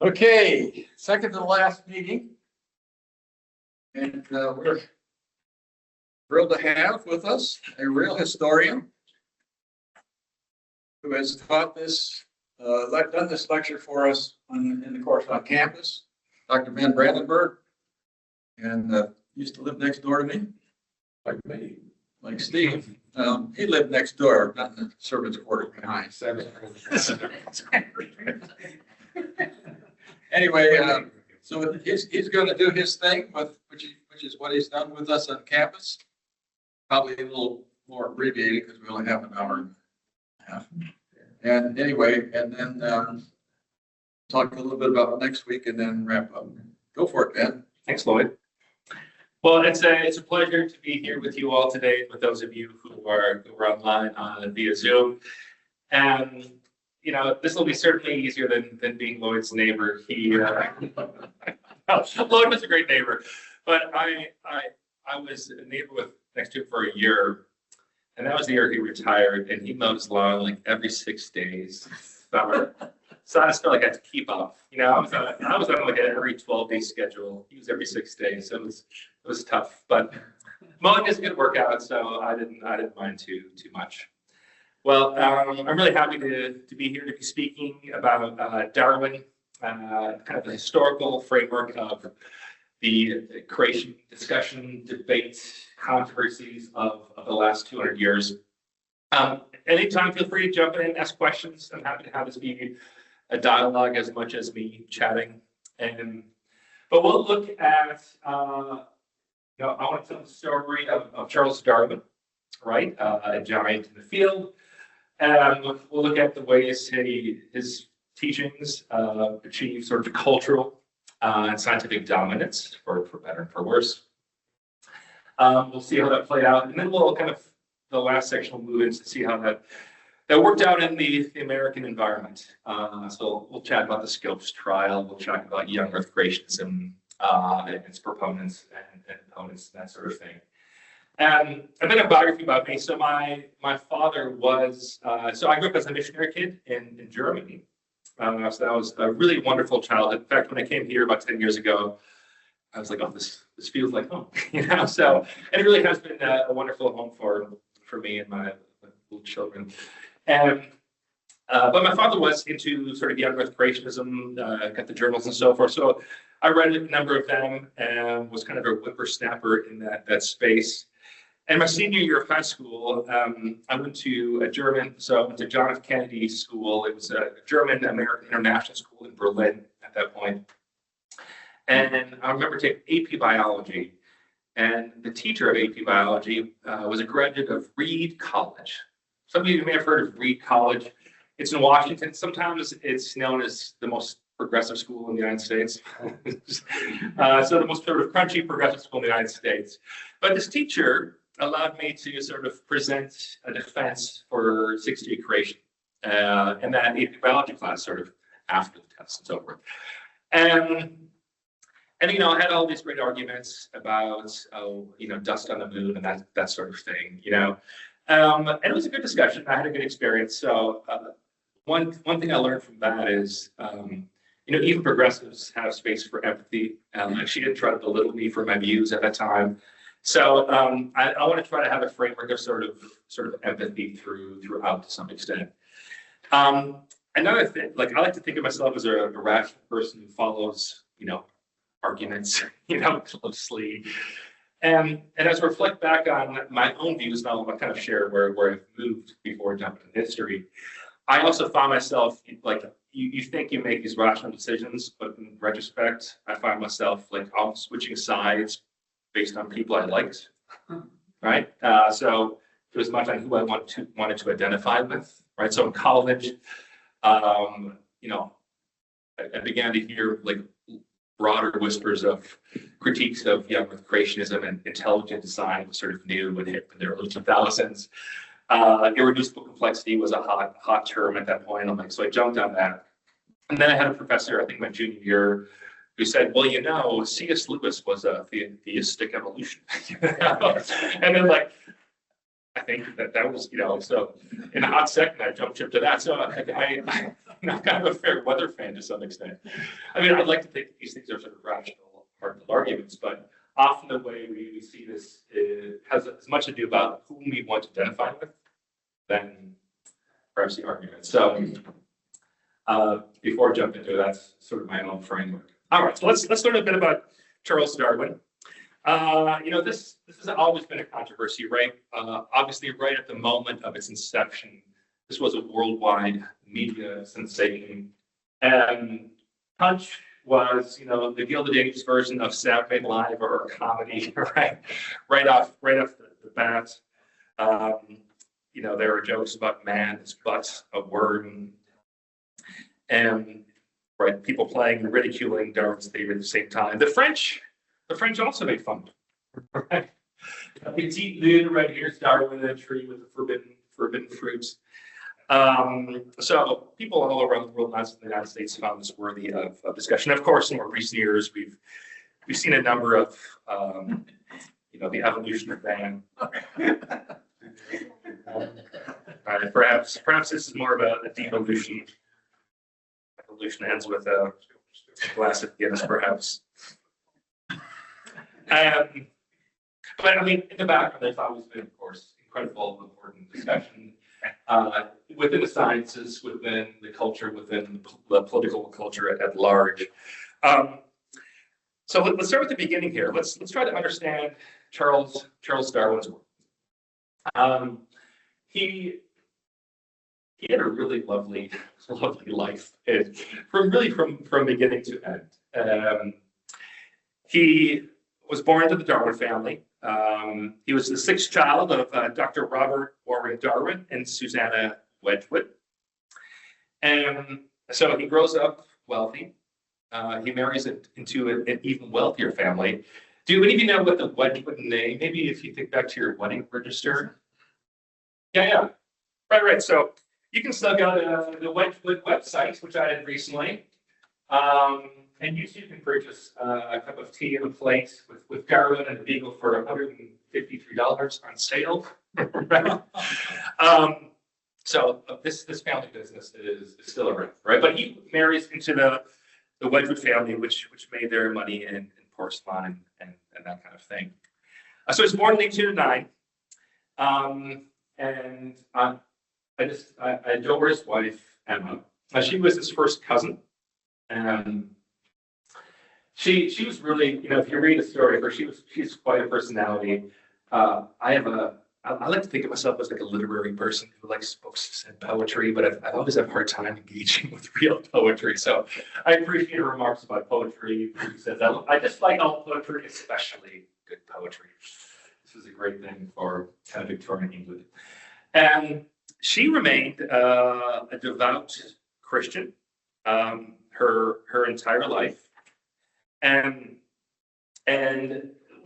Okay, second to the last meeting. And we're thrilled to have with us a real historian who has taught this, done this lecture for us in the course on campus, Dr. Brandenburg, and used to live next door to me, like me, like Steve. He lived next door, not in the servants' quarter behind. Anyway, so he's going to do his thing, which is what he's done with us on campus. Probably a little more abbreviated because we only have an hour and a half. And anyway, and then talk a little bit about next week and then wrap up. Go for it, Ben. Thanks, Lloyd. Well, it's a pleasure to be here with you all today, with those of you who are online via Zoom. And you know, this will be certainly easier than being Lloyd's neighbor. He Lloyd was a great neighbor, but I was a neighbor next to him for a year, and that was the year he retired. And he mowed his lawn like every 6 days. Summer. So I just felt like I had to keep up. You know, I was on like an every 12-day schedule. He was every 6 days, so it was tough. But mowing is a good workout, so I didn't mind too much. Well, I'm really happy to be here to be speaking about Darwin, kind of the historical framework of the creation discussion, debate, controversies of the last 200 years. Anytime, feel free to jump in and ask questions. I'm happy to have this be a dialogue as much as me chatting. But we'll look at, I want to tell the story of Charles Darwin, right? A giant in the field. We'll look at the ways his teachings achieve sort of cultural and scientific dominance, for better and for worse. We'll see how that played out, and then we'll kind of, the last section will move into see how that worked out in the American environment. So we'll chat about the Scopes trial, we'll chat about young Earth creationism and its proponents and opponents, that sort of thing. A bit of biography about me. So my father was, so I grew up as a missionary kid in Germany. So that was a really wonderful childhood. In fact, when I came here about 10 years ago, I was like, oh, this feels like home, you know? So, and it really has been a wonderful home for me and my little children. But my father was into sort of young Earth creationism, got the journals and so forth. So I read a number of them and was kind of a whippersnapper in that space. And my senior year of high school, I went to I went to John F. Kennedy School. It was a German-American international school in Berlin at that point. And I remember taking AP Biology. And the teacher of AP Biology was a graduate of Reed College. Some of you may have heard of Reed College. It's in Washington. Sometimes it's known as the most progressive school in the United States. So the most sort of crunchy progressive school in the United States. But this teacher allowed me to sort of present a defense for 6G creation in that AP biology class, sort of after the test and so forth. And you know, I had all these great arguments about, dust on the moon and that sort of thing, you know. And it was a good discussion. I had a good experience. So one thing I learned from that is, even progressives have space for empathy. She didn't try to belittle me for my views at that time. So I want to try to have a framework of sort of empathy throughout to some extent. Another thing, like I like to think of myself as a rational person who follows, arguments, closely. And as I reflect back on my own views, and I'll kind of share where I've moved before jumping into history, I also found myself like you think you make these rational decisions, but in retrospect, I find myself like almost switching sides based on people I liked, right? So it was much on who I wanted to identify with, right? So in college, I began to hear like broader whispers of critiques of young Earth creationism, and intelligent design was sort of new and hip in the early 2000s. Irreducible complexity was a hot term at that point. I'm like, so I jumped on that. And then I had a professor, I think my junior year, who said, well, C.S. Lewis was a theistic evolution. And then like, I think that was, so in a hot second, I jumped ship to that. So I'm kind of a fair weather fan to some extent. I mean, I'd like to think these things are sort of rational, hard arguments, but often the way we see this has as much to do about whom we want to identify with than perhaps the argument. So before I jump into it, that's sort of my own framework. All right, so let's learn a bit about Charles Darwin. This has always been a controversy, right? Obviously, right at the moment of its inception, this was a worldwide media sensation. And Punch was, the Gilded Age version of Saturday Night Live or a comedy, right? Right off the bat. There were jokes about man, his butt, a worm, and right, people playing and ridiculing Darwin's theory at the same time. The French also made fun of it, right? Petit Lune, right here's Darwin in a tree with the forbidden fruits. So people all around the world, not just in the United States, found this worthy of discussion. Of course, in more recent years, we've seen a number of the evolution of man. Perhaps this is more of a devolution. Evolution ends with a glass of Guinness, perhaps. But I mean, in the background, there's always been, of course, incredible, important discussion within the sciences, within the culture, within the political culture at large. So let's start with the beginning here. Let's try to understand Charles Darwin's work. He had a really lovely life, from beginning to end. He was born into the Darwin family. He was the sixth child of Dr. Robert Warren Darwin and Susanna Wedgwood. And so he grows up wealthy. He marries into an even wealthier family. Do any of you know what the Wedgwood name? Maybe if you think back to your wedding register. Yeah. Right. So you can still go to the Wedgwood website, which I did recently. And you too can purchase a cup of tea and a plate with Darwin and a beagle for $153 on sale. Right? So this family business is still around, right? But he marries into the Wedgwood family, which made their money in porcelain and that kind of thing. So he was born in 1809. And I adore his wife, Emma. She was his first cousin. And she was really, if you read the story of her, she's quite a personality. I like to think of myself as like a literary person who likes books and poetry, but I always have a hard time engaging with real poetry. So I appreciate her remarks about poetry. She says, I just like all poetry, especially good poetry. This is a great thing for kind of Victorian England. And she remained a devout Christian her entire life. And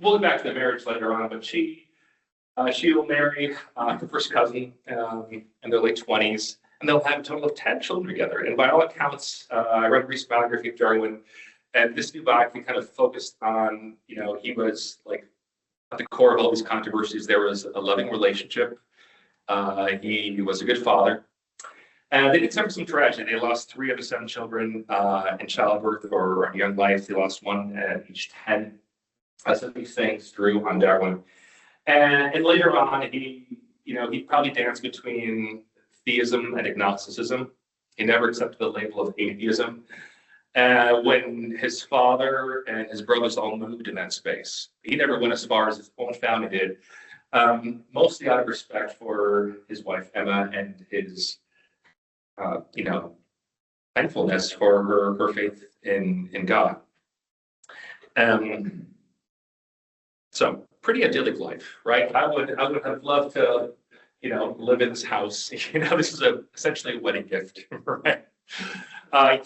we'll get back to the marriage later on, but she will marry her first cousin in their late 20s, and they'll have a total of 10 children together. And by all accounts, I read a recent biography of Darwin, and this new biography kind of focused on, he was like at the core of all these controversies. There was a loving relationship. He was a good father. And they did suffer some tragedy. They lost 3 of the 7 children in childbirth or in young life. They lost 1 at age 10. So these things drew on Darwin. And later on, he probably danced between theism and agnosticism. He never accepted the label of atheism. When his father and his brothers all moved in that space, he never went as far as his own family did, mostly out of respect for his wife, Emma, and his thankfulness for her faith in God. So pretty idyllic life, right? I would have loved to, live in this house. This is essentially a wedding gift, right?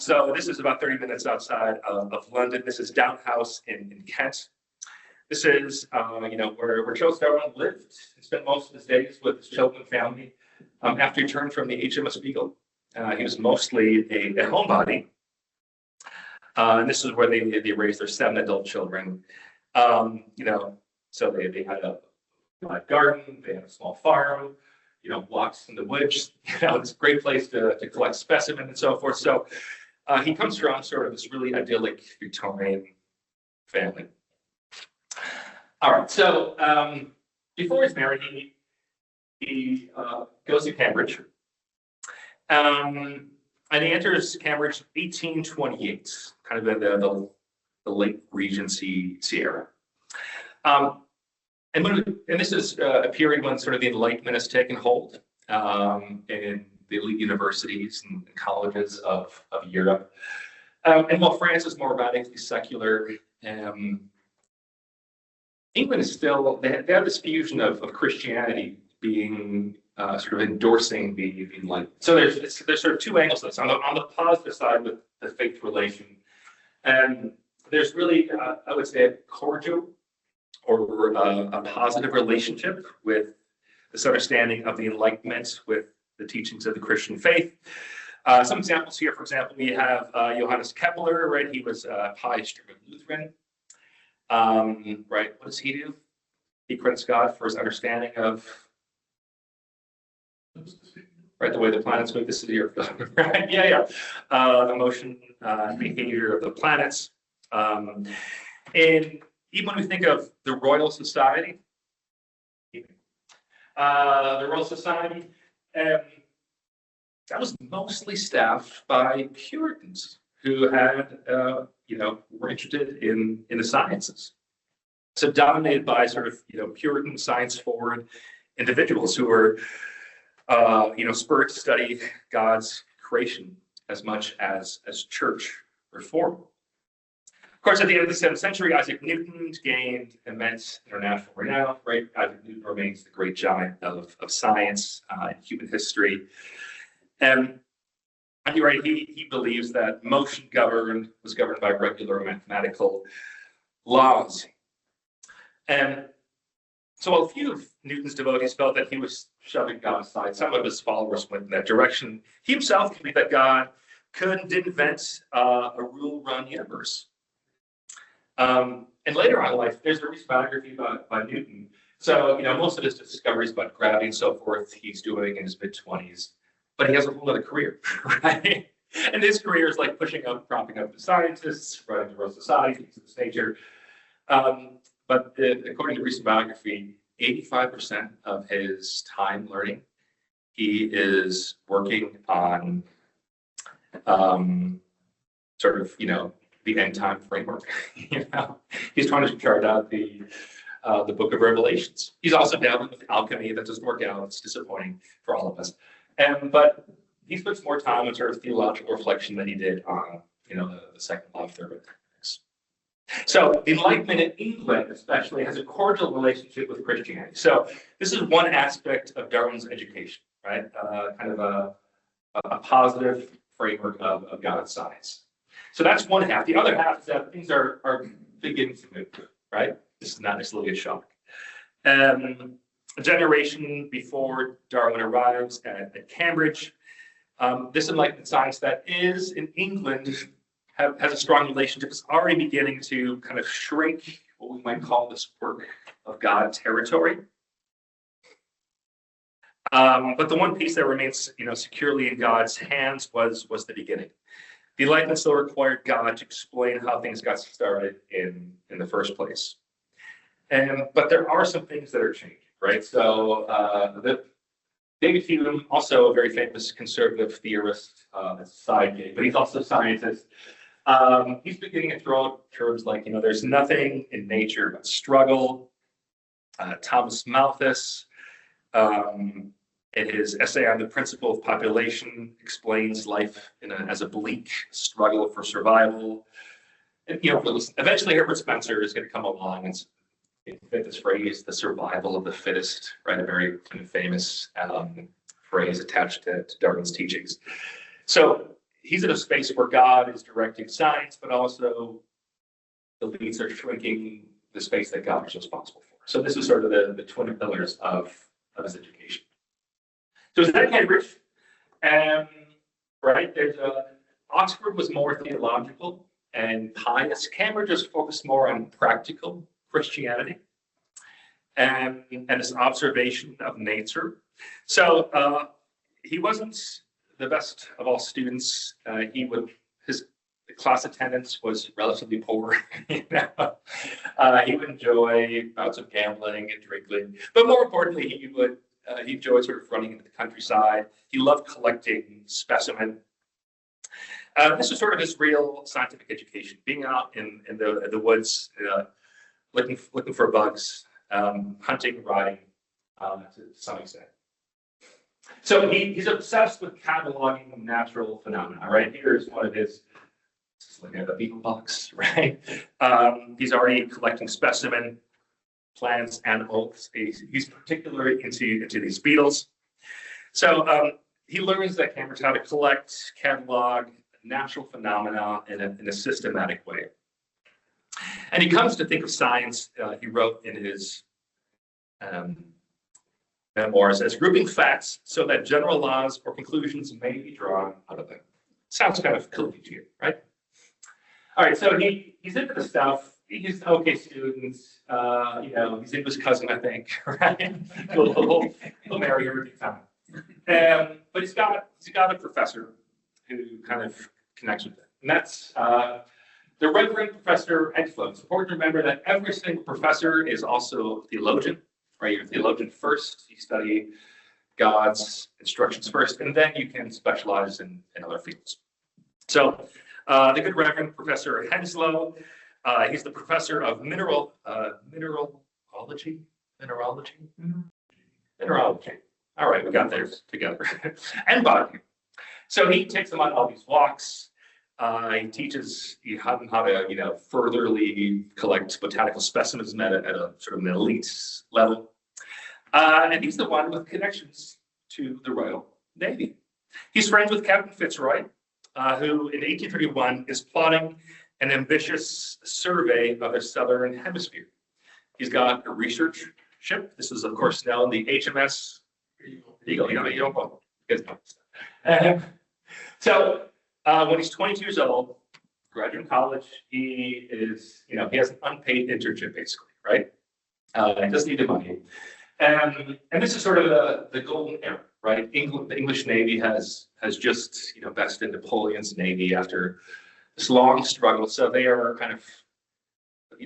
So this is about 30 minutes outside of London. This is Down House in Kent. This is, where Charles Darwin lived and spent most of his days with his children and family after he returned from the HMS Beagle. He was mostly a homebody. And this is where they raised their 7 adult children. So they had a live garden, they have a small farm, walks in the woods, it's a great place to collect specimens and so forth. So he comes from sort of this really idyllic Victorian family. All right, so before he's married, he goes to Cambridge. And he enters Cambridge 1828, kind of in the late Regency era. And this is a period when sort of the Enlightenment has taken hold in the elite universities and colleges of Europe. And while France is more radically secular, England is still, they have this fusion of Christianity being sort of endorsing the Enlightenment. So there's sort of two angles to this. On the positive side with the faith relation, there's really, I would say, a cordial or a positive relationship with this understanding of the Enlightenment with the teachings of the Christian faith. Some examples here, for example, we have Johannes Kepler, right? He was a high German Lutheran. Right, what does he do? He credits God for his understanding of, right, the way the planets move. This is your, right? Yeah. The motion, behavior of the planets. And even when we think of the Royal Society, that was mostly staffed by Puritans who had, were interested in the sciences. So dominated by sort of, Puritan science-forward individuals who were, spurred to study God's creation as much as church reform. Of course, at the end of the 7th century, Isaac Newton gained immense international renown, right? Isaac Newton remains the great giant of science and human history. And you're right, he believes that motion was governed by regular mathematical laws. And so while a few of Newton's devotees felt that he was shoving God aside, some of his followers went in that direction. He himself believed that God did invent a rule-run universe. And later on in life, there's a recent biography by Newton. So, most of his discoveries about gravity and so forth, he's doing in his mid-20s. But he has a whole other career, right? And his career is like propping up the scientists, running the Royal Society, things of this nature. But according to recent biography, 85% of his time learning, he is working on sort of, the end time framework. He's trying to chart out the book of Revelations. He's also dabbling with alchemy. That doesn't work out. It's disappointing for all of us. But he spends more time on sort of theological reflection than he did on, the second law of thermodynamics. So the Enlightenment in England especially has a cordial relationship with Christianity. So this is one aspect of Darwin's education, right? Kind of a positive framework of God's science. So that's one half. The other half is that things are beginning to move, right? This is not necessarily a shock. A generation before Darwin arrives at Cambridge, this Enlightenment science that is in England has a strong relationship. It's already beginning to kind of shrink what we might call this work of God territory. But the one piece that remains, securely in God's hands was the beginning. The Enlightenment still required God to explain how things got started in the first place. But there are some things that are changing. Right, so David Hume, also a very famous conservative theorist, side gig, but he's also a scientist. He's beginning to throw out terms like, there's nothing in nature but struggle. Thomas Malthus, in his essay on the principle of population, explains life as a bleak struggle for survival. And, eventually Herbert Spencer is going to come along and fit this phrase, the survival of the fittest, right? A very kind of famous phrase attached to Darwin's teachings. So he's in a space where God is directing science, but also the elites are shrinking the space that God is responsible for. So this is sort of the twin pillars of his education. So is that Cambridge? Right, Oxford was more theological and pious. Cambridge was focused more on practical Christianity. and this observation of nature. So he wasn't the best of all students. His class attendance was relatively poor. You know? He would enjoy bouts of gambling and drinking, but more importantly, he enjoyed sort of running into the countryside. He loved collecting specimen. This was sort of his real scientific education, being out in the woods, looking for bugs, hunting, riding, to some extent. So he's obsessed with cataloging natural phenomena, right? Here's one of his, this is like a beetle box, right? He's already collecting specimen, plants, animals. He's particularly into these beetles. So he learns that cameras how to collect, catalog natural phenomena in a systematic way. And he comes to think of science, he wrote in his memoirs, as grouping facts so that general laws or conclusions may be drawn out of them. Sounds kind of cool to you, right? All right, so he's into the stuff. He's an okay student. You know, he's into his cousin, I think, right? He'll marry her every time. But he's got a professor who kind of connects with him, and that's the Reverend Professor Henslow. It's important to remember that every single professor is also a theologian, right? You're a theologian first. You study God's instructions first, and then you can specialize in other fields. So the good Reverend Professor Henslow, he's the professor of mineralogy. All right, we got theirs together. And botany. So he takes them on all these walks. He teaches how to, furtherly collect botanical specimens at a sort of an elite level. And he's the one with connections to the Royal Navy. He's friends with Captain Fitzroy, who in 1831 is plotting an ambitious survey of the southern hemisphere. He's got a research ship. This is, of course, now the HMS Eagle. So when he's 22 years old, graduating college, he has an unpaid internship, basically, right? He doesn't need the money. And this is sort of the golden era, right? The English Navy has just, bested Napoleon's Navy after this long struggle. So they are kind of,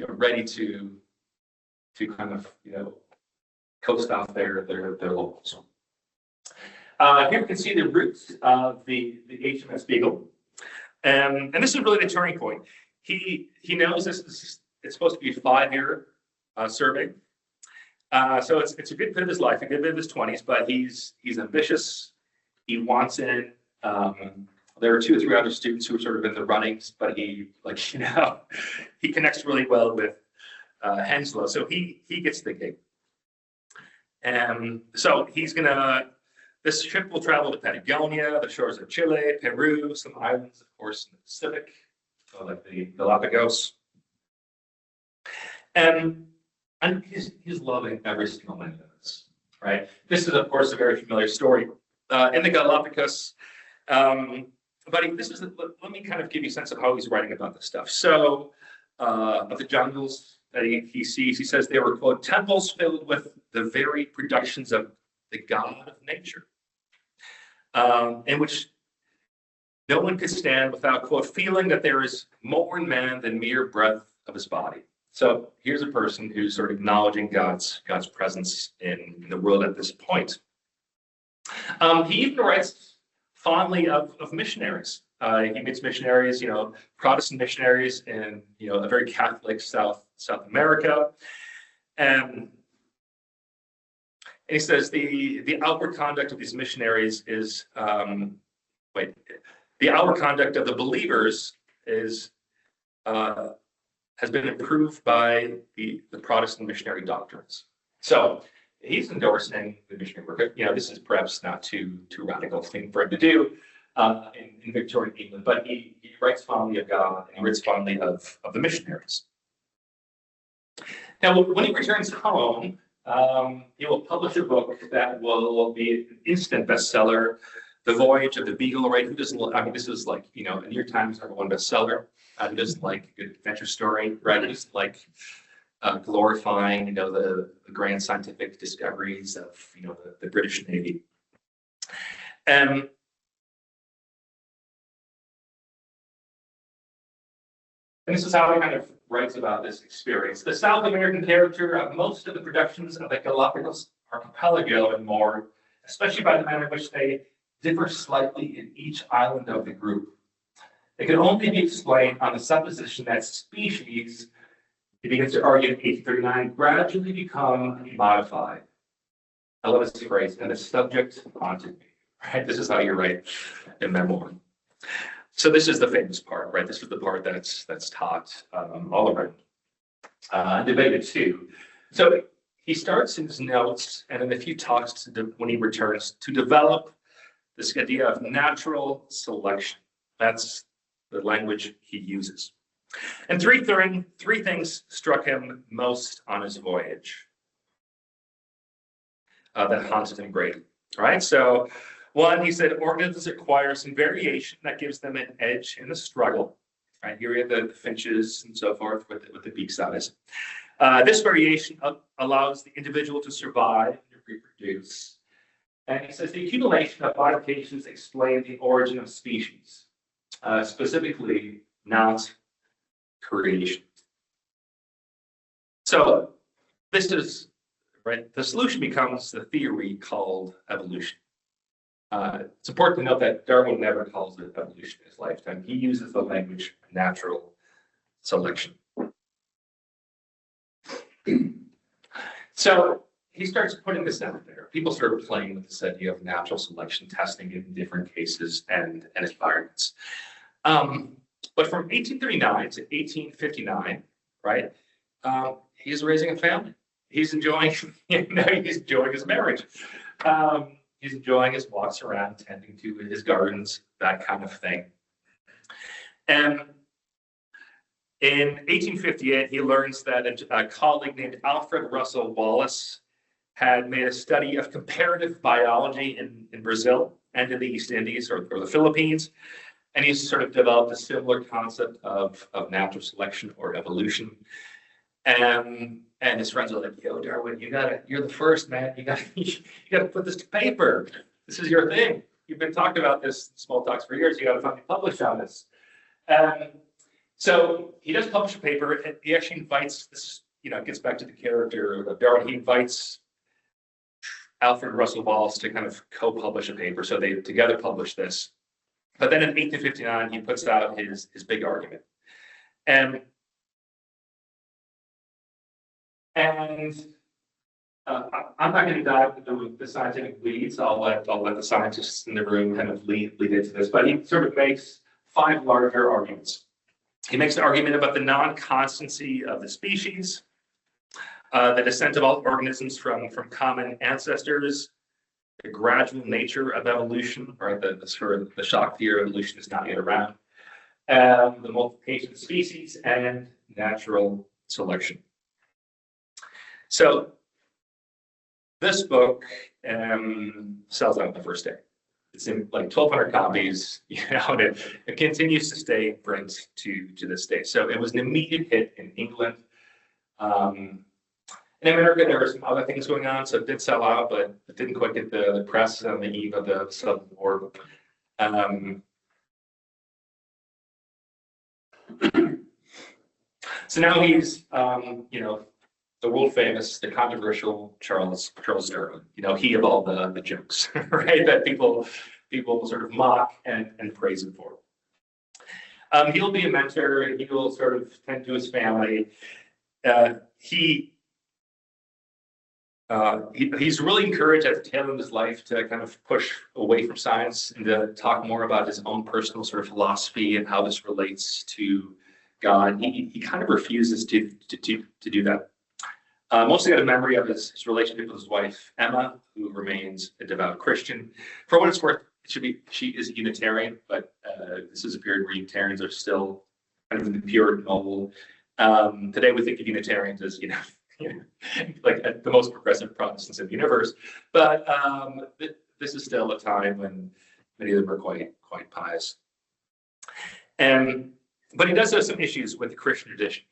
ready to kind of, coast off their locals. Here we can see the roots of the HMS Beagle. And this is really the turning point. He knows it's supposed to be a 5-year survey. So it's a good bit of his life, a good bit of his 20s, but he's ambitious. He wants in. There are 2 or 3 other students who are sort of in the runnings, but he connects really well with Henslow. So he gets the gig. And so this ship will travel to Patagonia, the shores of Chile, Peru, some islands, of course, in the Pacific, so like the Galapagos. And he's loving every single minute of this, right? This is, of course, a very familiar story in the Galapagos. But let me kind of give you a sense of how he's writing about this stuff. So of the jungles that he sees, he says they were, quote, temples filled with the very productions of the God of nature, in which no one could stand without, quote, feeling that there is more in man than mere breath of his body. So here's a person who's sort of acknowledging God's presence in the world at this point. He even writes fondly of missionaries. He meets missionaries, Protestant missionaries in, a very Catholic South America. And he says the outward conduct of these missionaries is, the outward conduct of the believers has been improved by the Protestant missionary doctrines. So he's endorsing the missionary work. This is perhaps not too radical thing for him to do in Victorian England, but he writes fondly of God and he writes fondly of the missionaries. Now, when he returns home, he will publish a book that will be an instant bestseller, The Voyage of the Beagle, right? Who doesn't, this is like, a New York Times #1 bestseller. Who doesn't like a good adventure story, right? Who doesn't like, glorifying, the grand scientific discoveries of, the British Navy. And this is how he kind of writes about this experience. The South American character of most of the productions of the Galapagos archipelago and more, especially by the manner in which they differ slightly in each island of the group. It can only be explained on the supposition that species, he begins to argue in 1839, gradually become modified. I love this phrase, and the subject haunted me. Right? This is how you write a memoir. So this is the famous part, right? This is the part that's taught all around, debated too. So he starts in his notes, and in a few talks when he returns, to develop this idea of natural selection. That's the language he uses. And three things struck him most on his voyage that haunted him greatly. All right, so one, he said, organisms acquire some variation that gives them an edge in the struggle. Right, here we have the finches and so forth with the beak size. This variation allows the individual to survive and reproduce. And he says the accumulation of modifications explain the origin of species, specifically not creation. So this is, right, the solution becomes the theory called evolution. It's important to note that Darwin never calls it evolution in his lifetime. He uses the language natural selection. So he starts putting this out there. People start playing with this idea of natural selection, testing it in different cases and environments. But from 1839 to 1859, right, he's raising a family. He's enjoying, he's enjoying his marriage. He's enjoying his walks around, tending to his gardens, that kind of thing. And in 1858, he learns that a colleague named Alfred Russel Wallace had made a study of comparative biology in Brazil and in the East Indies or the Philippines. And he's sort of developed a similar concept of natural selection or evolution. And his friends are like, yo, Darwin, you're the first, man. You gotta put this to paper. This is your thing. You've been talking about this small talks for years. You gotta finally publish on this. So he does publish a paper, and he actually invites this, it gets back to the character of Darwin. He invites Alfred Russel Wallace to kind of co-publish a paper. So they together publish this. But then in 1859, he puts out his big argument. And I'm not going to dive into the scientific weeds. I'll let the scientists in the room kind of lead into this. But he sort of makes 5 larger arguments. He makes an argument about the non-constancy of the species, the descent of all organisms from common ancestors, the gradual nature of evolution, or the shock theory of evolution is not yet around, the multiplication of species, and natural selection. So this book sells out the first day. It's in like 1,200 copies, and it continues to stay in print to this day. So it was an immediate hit in England. In America, there were some other things going on, so it did sell out, but it didn't quite get the press on the eve of the Civil War. So now he's, the world famous, the controversial Charles Darwin. He of all the jokes, right? That people sort of mock and praise him for. He'll be a mentor. He will sort of tend to his family. He's really encouraged at the tail end of his life to kind of push away from science and to talk more about his own personal sort of philosophy and how this relates to God. He kind of refuses to do that. Mostly out of memory of his relationship with his wife, Emma, who remains a devout Christian. For what it's worth, she is a Unitarian, but this is a period where Unitarians are still kind of in the Puritan mold. Today we think of Unitarians as, like the most progressive Protestants in the universe. But this is still a time when many of them are quite pious. But he does have some issues with the Christian tradition.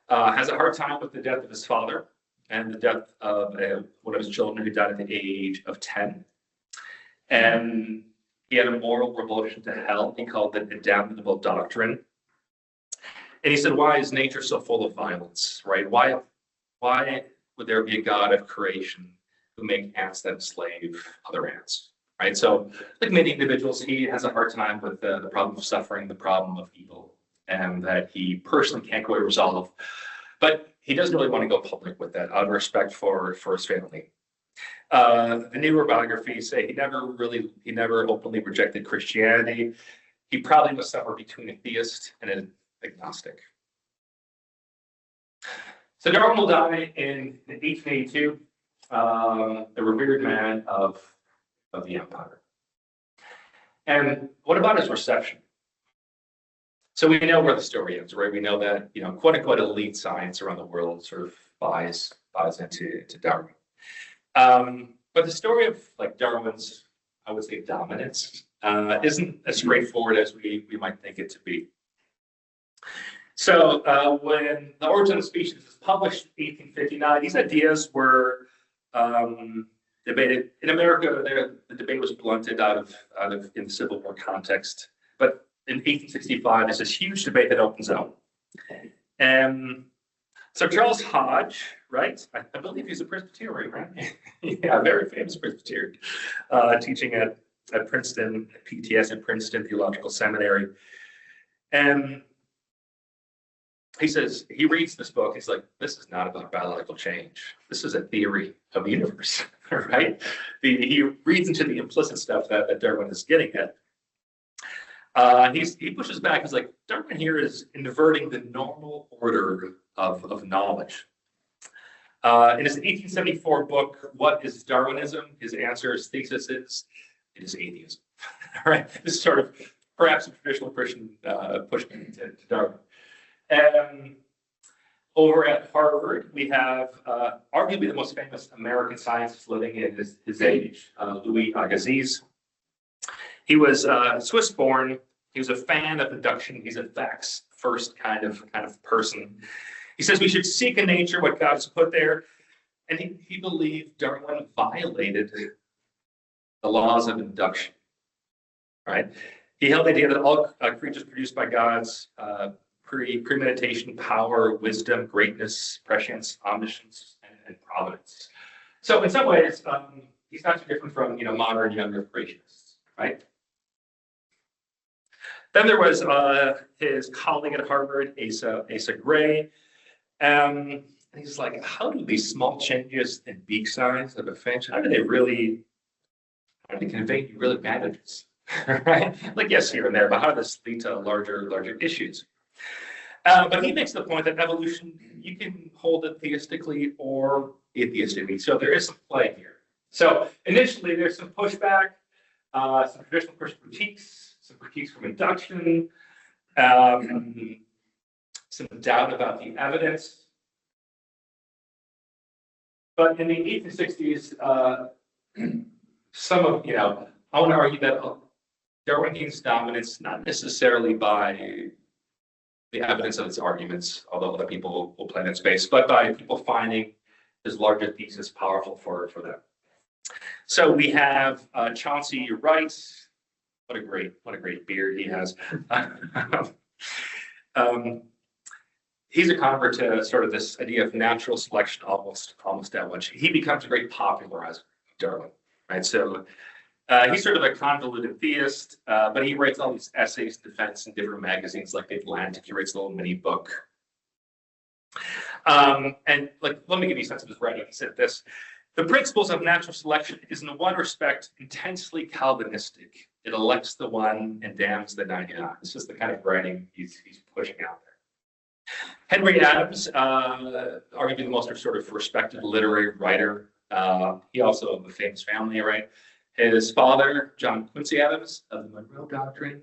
has a hard time with the death of his father and the death of one of his children who died at the age of 10. And he had a moral revulsion to hell. He called it a damnable doctrine. And he said, why is nature so full of violence, right? Why would there be a God of creation who make ants that enslave other ants, right? So like many individuals, he has a hard time with the problem of suffering, the problem of evil, and that he personally can't quite resolve. But he doesn't really want to go public with that out of respect for his family. The newer biographies say he never openly rejected Christianity. He probably was somewhere between a theist and an agnostic. So Darwin will die in 1882, a revered man of the empire. And what about his reception? So we know where the story ends, right? We know that, quote unquote elite science around the world sort of buys into Darwin. But the story of like Darwin's, I would say, dominance isn't as straightforward as we might think it to be. So when The Origin of Species is published in 1859, these ideas were debated. In America, the debate was blunted out of in the Civil War context. But in 1865, there's this huge debate that opens up. So Charles Hodge, right? I believe he's a Presbyterian, right? Yeah, very famous Presbyterian, teaching at Princeton, PTS at Princeton Theological Seminary. And he reads this book. He's like, this is not about biological change. This is a theory of the universe, right? He reads into the implicit stuff that Darwin is getting at. He pushes back. He's like, Darwin here is inverting the normal order of knowledge. In his 1874 book, What is Darwinism? His thesis is, it is atheism. All right, this is sort of perhaps a traditional Christian pushback to Darwin. Over at Harvard, we have arguably the most famous American scientist living in his age, Louis Agassiz. He was Swiss-born. He was a fan of induction. He's a facts first kind of person. He says we should seek in nature what God has put there, and he believed Darwin violated the laws of induction. Right? He held the idea that all creatures produced by God's premeditation, power, wisdom, greatness, prescience, omniscience, and providence. So in some ways, he's not too different from modern younger creationists, right? Then there was his colleague at Harvard, Asa Gray. And he's like, how do these small changes in beak size of a finch, how do they convey real advantages? Right? Like, yes, here and there, but how does this lead to larger issues? But he makes the point that evolution, you can hold it theistically or atheistically. So there is some play here. So initially, there's some pushback, some traditional Christian critiques, some critiques from induction, some doubt about the evidence. But in the 1860s, I want to argue that Darwin gains dominance not necessarily by the evidence of his arguments, although other people will play that space, but by people finding his larger thesis powerful for them. So we have Chauncey Wright. What a great beard he has. He's a convert to sort of this idea of natural selection, almost at which he becomes a great popularizer of Darwin, right? So he's sort of a convoluted theist, but he writes all these essays in defense in different magazines like The Atlantic. He writes a little mini book. And like, let me give you a sense of his writing. He said this: the principles of natural selection is in one respect intensely Calvinistic. It elects the one and damns the 99. This is the kind of writing he's pushing out there. Henry Adams, arguably the most sort of respected literary writer. He also of a famous family, right? His father, John Quincy Adams, of the Monroe Doctrine,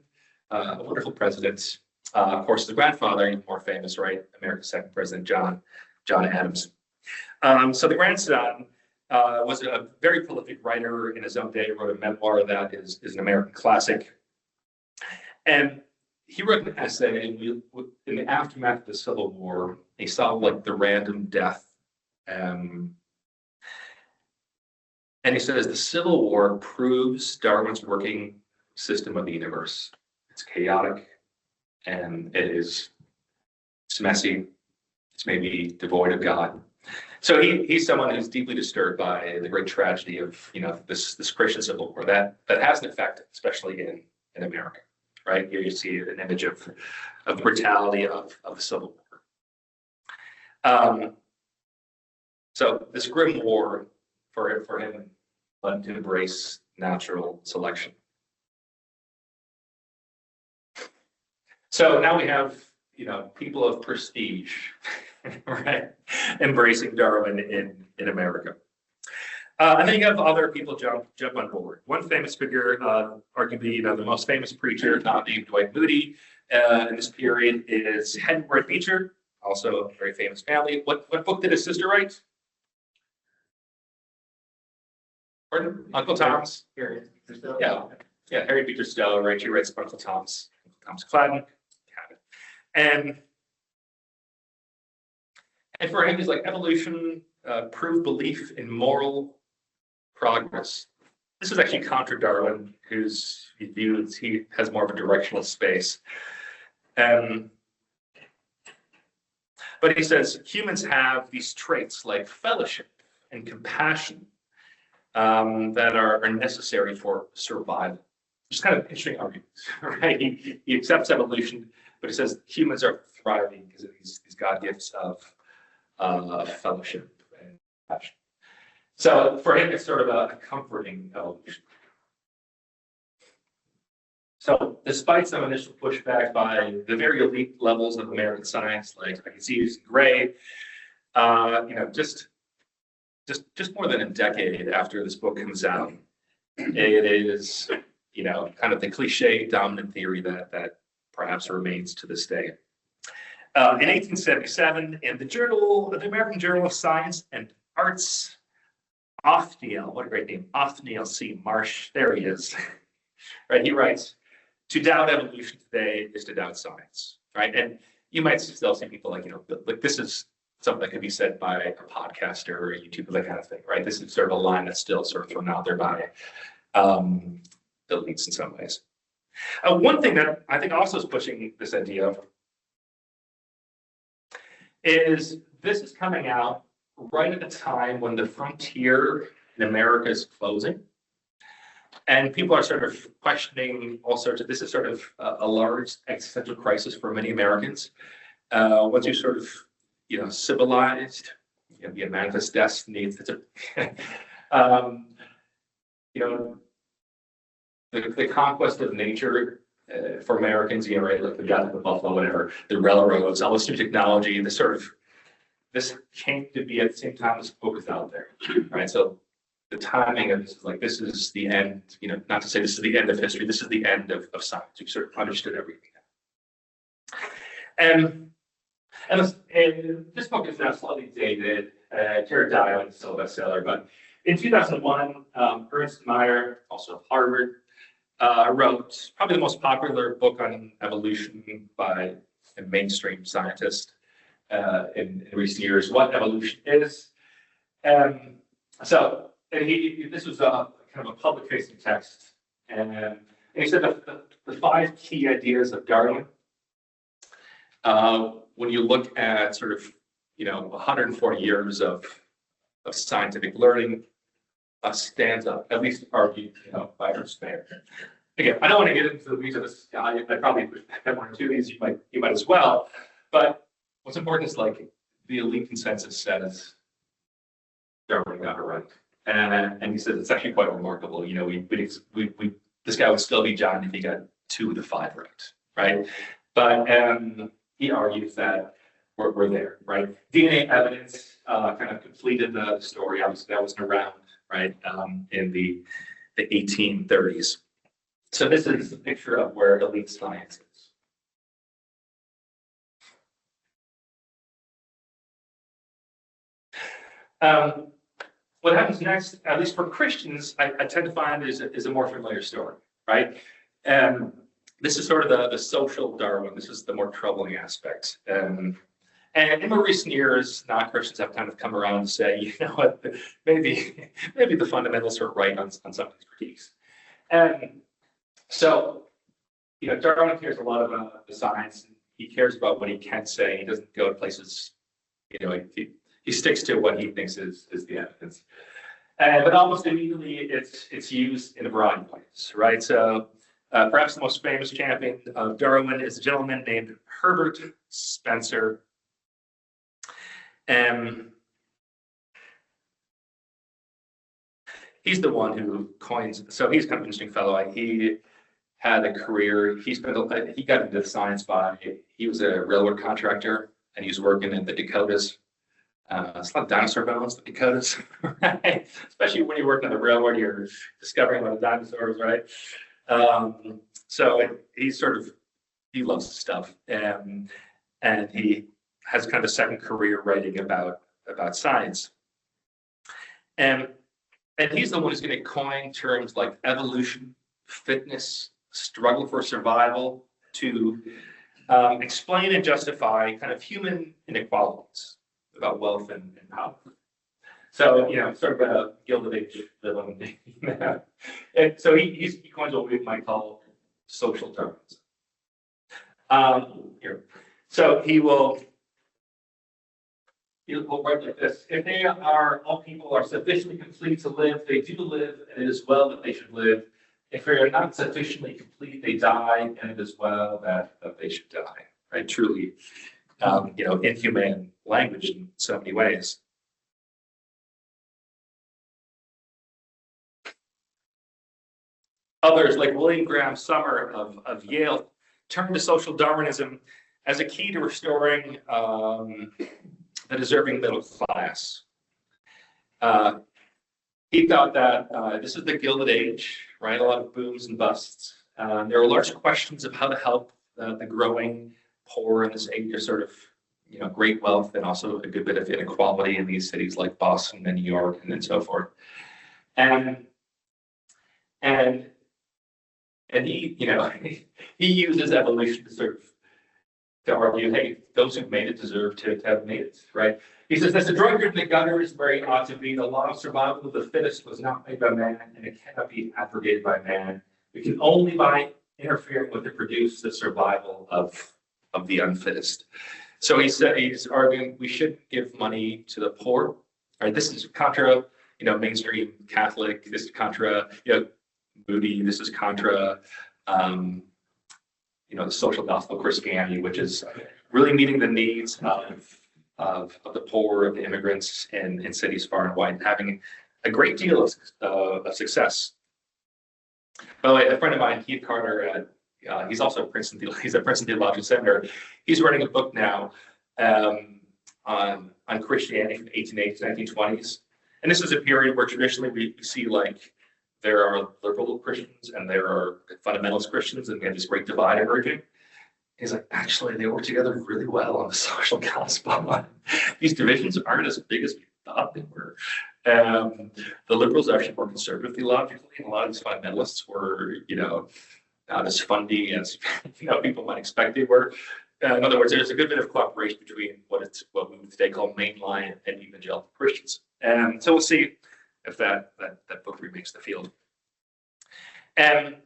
a wonderful president. Of course, his grandfather, even more famous, right? America's second president, John Adams. So the grandson was a very prolific writer in his own day. Wrote a memoir that is an American classic. And he wrote an essay in the aftermath of the Civil War. He saw like the random death. And he says the Civil War proves Darwin's working system of the universe. It's chaotic and it's messy. It's maybe devoid of God. So he's someone who's deeply disturbed by the great tragedy of this Christian Civil War that has an effect, especially in America. Right here, you see an image of the brutality of the Civil War. So this grim war for him led him to embrace natural selection. So now we have people of prestige, right, embracing Darwin in America. And then you have other people jump on board. One famous figure, arguably the most famous preacher, named Dwight Moody, in this period is Henry Beecher, also a very famous family. What book did his sister write? Pardon? Uncle Tom's? Yeah, Harriet Beecher Stowe, right? She writes Uncle Tom's Cladden. And for him, he's like evolution proved belief in moral progress. This is actually contra Darwin, whose views he has more of a directional space. But he says humans have these traits like fellowship and compassion that are necessary for survival. Just kind of interesting argument, right? He accepts evolution, but he says humans are thriving because of these God gifts of fellowship and compassion. So for him, it's sort of a comforting evolution. So despite some initial pushback by the very elite levels of American science, like I can see it's Gray, just more than a decade after this book comes out, it is, kind of the cliche dominant theory that perhaps remains to this day. In 1877, in the American Journal of Science and Arts, Othniel, what a great name, Othniel C. Marsh, there he is, right? He writes, "To doubt evolution today is to doubt science," right? And you might still see people like this is something that could be said by a podcaster or a YouTuber, that kind of thing, right? This is sort of a line that's still sort of thrown out there by the elites in some ways. One thing that I think also is pushing this idea is this is coming out right at the time when the frontier in America is closing. And people are sort of questioning all sorts of, this is sort of a large existential crisis for many Americans. Once you sort of, civilized, be a manifest destiny, it's the conquest of nature for Americans, right, like the death of the buffalo, whatever, the railroads, all this new technology, this came to be at the same time this book is out there, right? So the timing of this is the end, not to say this is the end of history, this is the end of science. We've sort of understood everything. And this book is now slightly dated. Jared Diamond is still a bestseller, but in 2001, Ernst Mayr, also of Harvard, wrote probably the most popular book on evolution by a mainstream scientist in recent years, What Evolution Is. This was kind of a public-facing text, and he said the 5 key ideas of Darwin. When you look at sort of 140 years of scientific learning, stands up, at least argued by Ernst Mayr. Again, I don't want to get into the weeds of this guy. I probably have 1 or 2 of these. You might as well. But what's important is like the elite consensus says Darwin got it right, and he says it's actually quite remarkable. This guy would still be John if he got 2 of the 5 right? But he argues that we're there, right? DNA evidence kind of completed the story. Obviously, that wasn't around, right, in the 1830s. So this is a picture of where elite science is. What happens next, at least for Christians, I tend to find is a more familiar story, right? this is sort of the social Darwin. This is the more troubling aspect. And in more recent years, non-Christians have kind of come around and say, you know what, maybe the fundamentalists are right on some of these critiques. And so, you know, Darwin cares a lot about the science. He cares about what he can say. He doesn't go to places, you know, he sticks to what he thinks is the evidence. But almost immediately, it's used in a variety of ways, right? So perhaps the most famous champion of Darwin is a gentleman named Herbert Spencer. He's the one who coins. So he's kind of an interesting fellow. He had a career. He got into science he was a railroad contractor, and he was working in the Dakotas. It's a lot of dinosaur bones, the Dakotas, right? Especially when you're working on the railroad, you're discovering a lot of dinosaurs, right? So he loves stuff, and he has kind of a second career writing about science. And he's the one who's going to coin terms like evolution, fitness, struggle for survival to explain and justify kind of human inequalities about wealth and power. So, you know, sort of a Gilded Age villain. And so he coins what we might call social Darwinism. Here. So he'll write like this: if all people are sufficiently complete to live, they do live, and it is well that they should live. If they are not sufficiently complete, they die, and it is well that they should die. Right? Truly, you know, inhumane language in so many ways. Others, like William Graham Summer of Yale, turned to social Darwinism as a key to restoring the deserving middle class. He thought that this is the Gilded Age, right? A lot of booms and busts. There were large questions of how to help the growing poor in this age of sort of, you know, great wealth, and also a good bit of inequality in these cities like Boston and New York and so forth. And he, you know, he uses evolution to argue, hey, those who've made it deserve to have made it, right? He says, as the drunkard in the gutter is where he ought to be, the law of survival of the fittest was not made by man, and it cannot be abrogated by man. We can only by interfering with it produce the survival of the unfittest. So he's arguing we should give money to the poor. Right? This is contra, you know, mainstream Catholic. This is contra, you know, Moody. This is contra, you know, the social gospel Christianity, which is really meeting the needs of the poor, of the immigrants in cities far and wide, and having a great deal of success. By the way, a friend of mine, Keith Carter, he's also he's at Princeton Theological Seminary. He's writing a book now on Christianity from the 1880s to 1920s. And this is a period where traditionally we see like there are liberal Christians and there are fundamentalist Christians, and we have this great divide emerging. He's like, actually, they work together really well on the social gospel. These divisions aren't as big as we thought they were. The liberals are actually more conservative theologically, and a lot of these fundamentalists were, you know, not as fundy as, you know, people might expect they were. In other words, there's a good bit of cooperation between what we would today call mainline and evangelical Christians. And so we'll see if that book remakes the field. And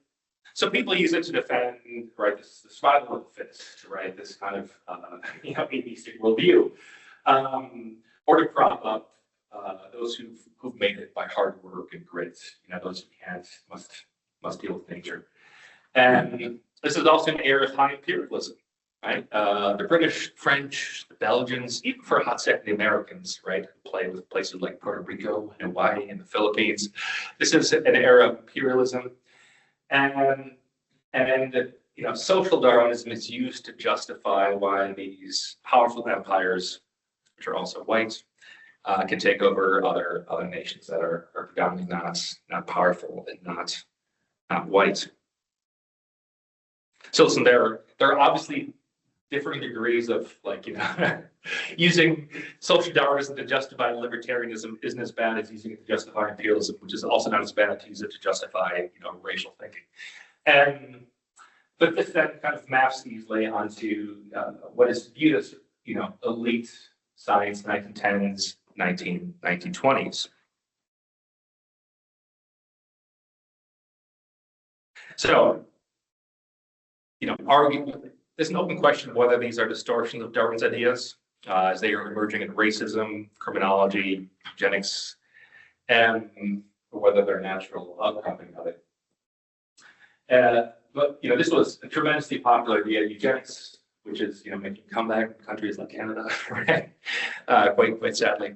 so people use it to defend, right, this survival of the fittest, right, this kind of, you know, atheistic worldview, or to prop up those who've made it by hard work and grit. You know, those who can't must deal with nature. And this is also an era of high imperialism, right? The British, French, the Belgians, even for a hot second, the Americans, right, who play with places like Puerto Rico and Hawaii and the Philippines. This is an era of imperialism. And you know, social Darwinism is used to justify why these powerful empires, which are also white, can take over other nations that are predominantly not powerful and not white. So listen, there are obviously differing degrees of, like, you know, using social Darwinism to justify libertarianism isn't as bad as using it to justify imperialism, which is also not as bad to use it to justify, you know, racial thinking. But this then kind of maps easily onto what is viewed as, elite science, 1910s, 1920s. So, there's an open question of whether these are distortions of Darwin's ideas as they are emerging in racism, criminology, eugenics, and whether they're natural outcropping of it. But this was a tremendously popular idea. Eugenics, which is making a comeback in countries like Canada, right? Quite sadly.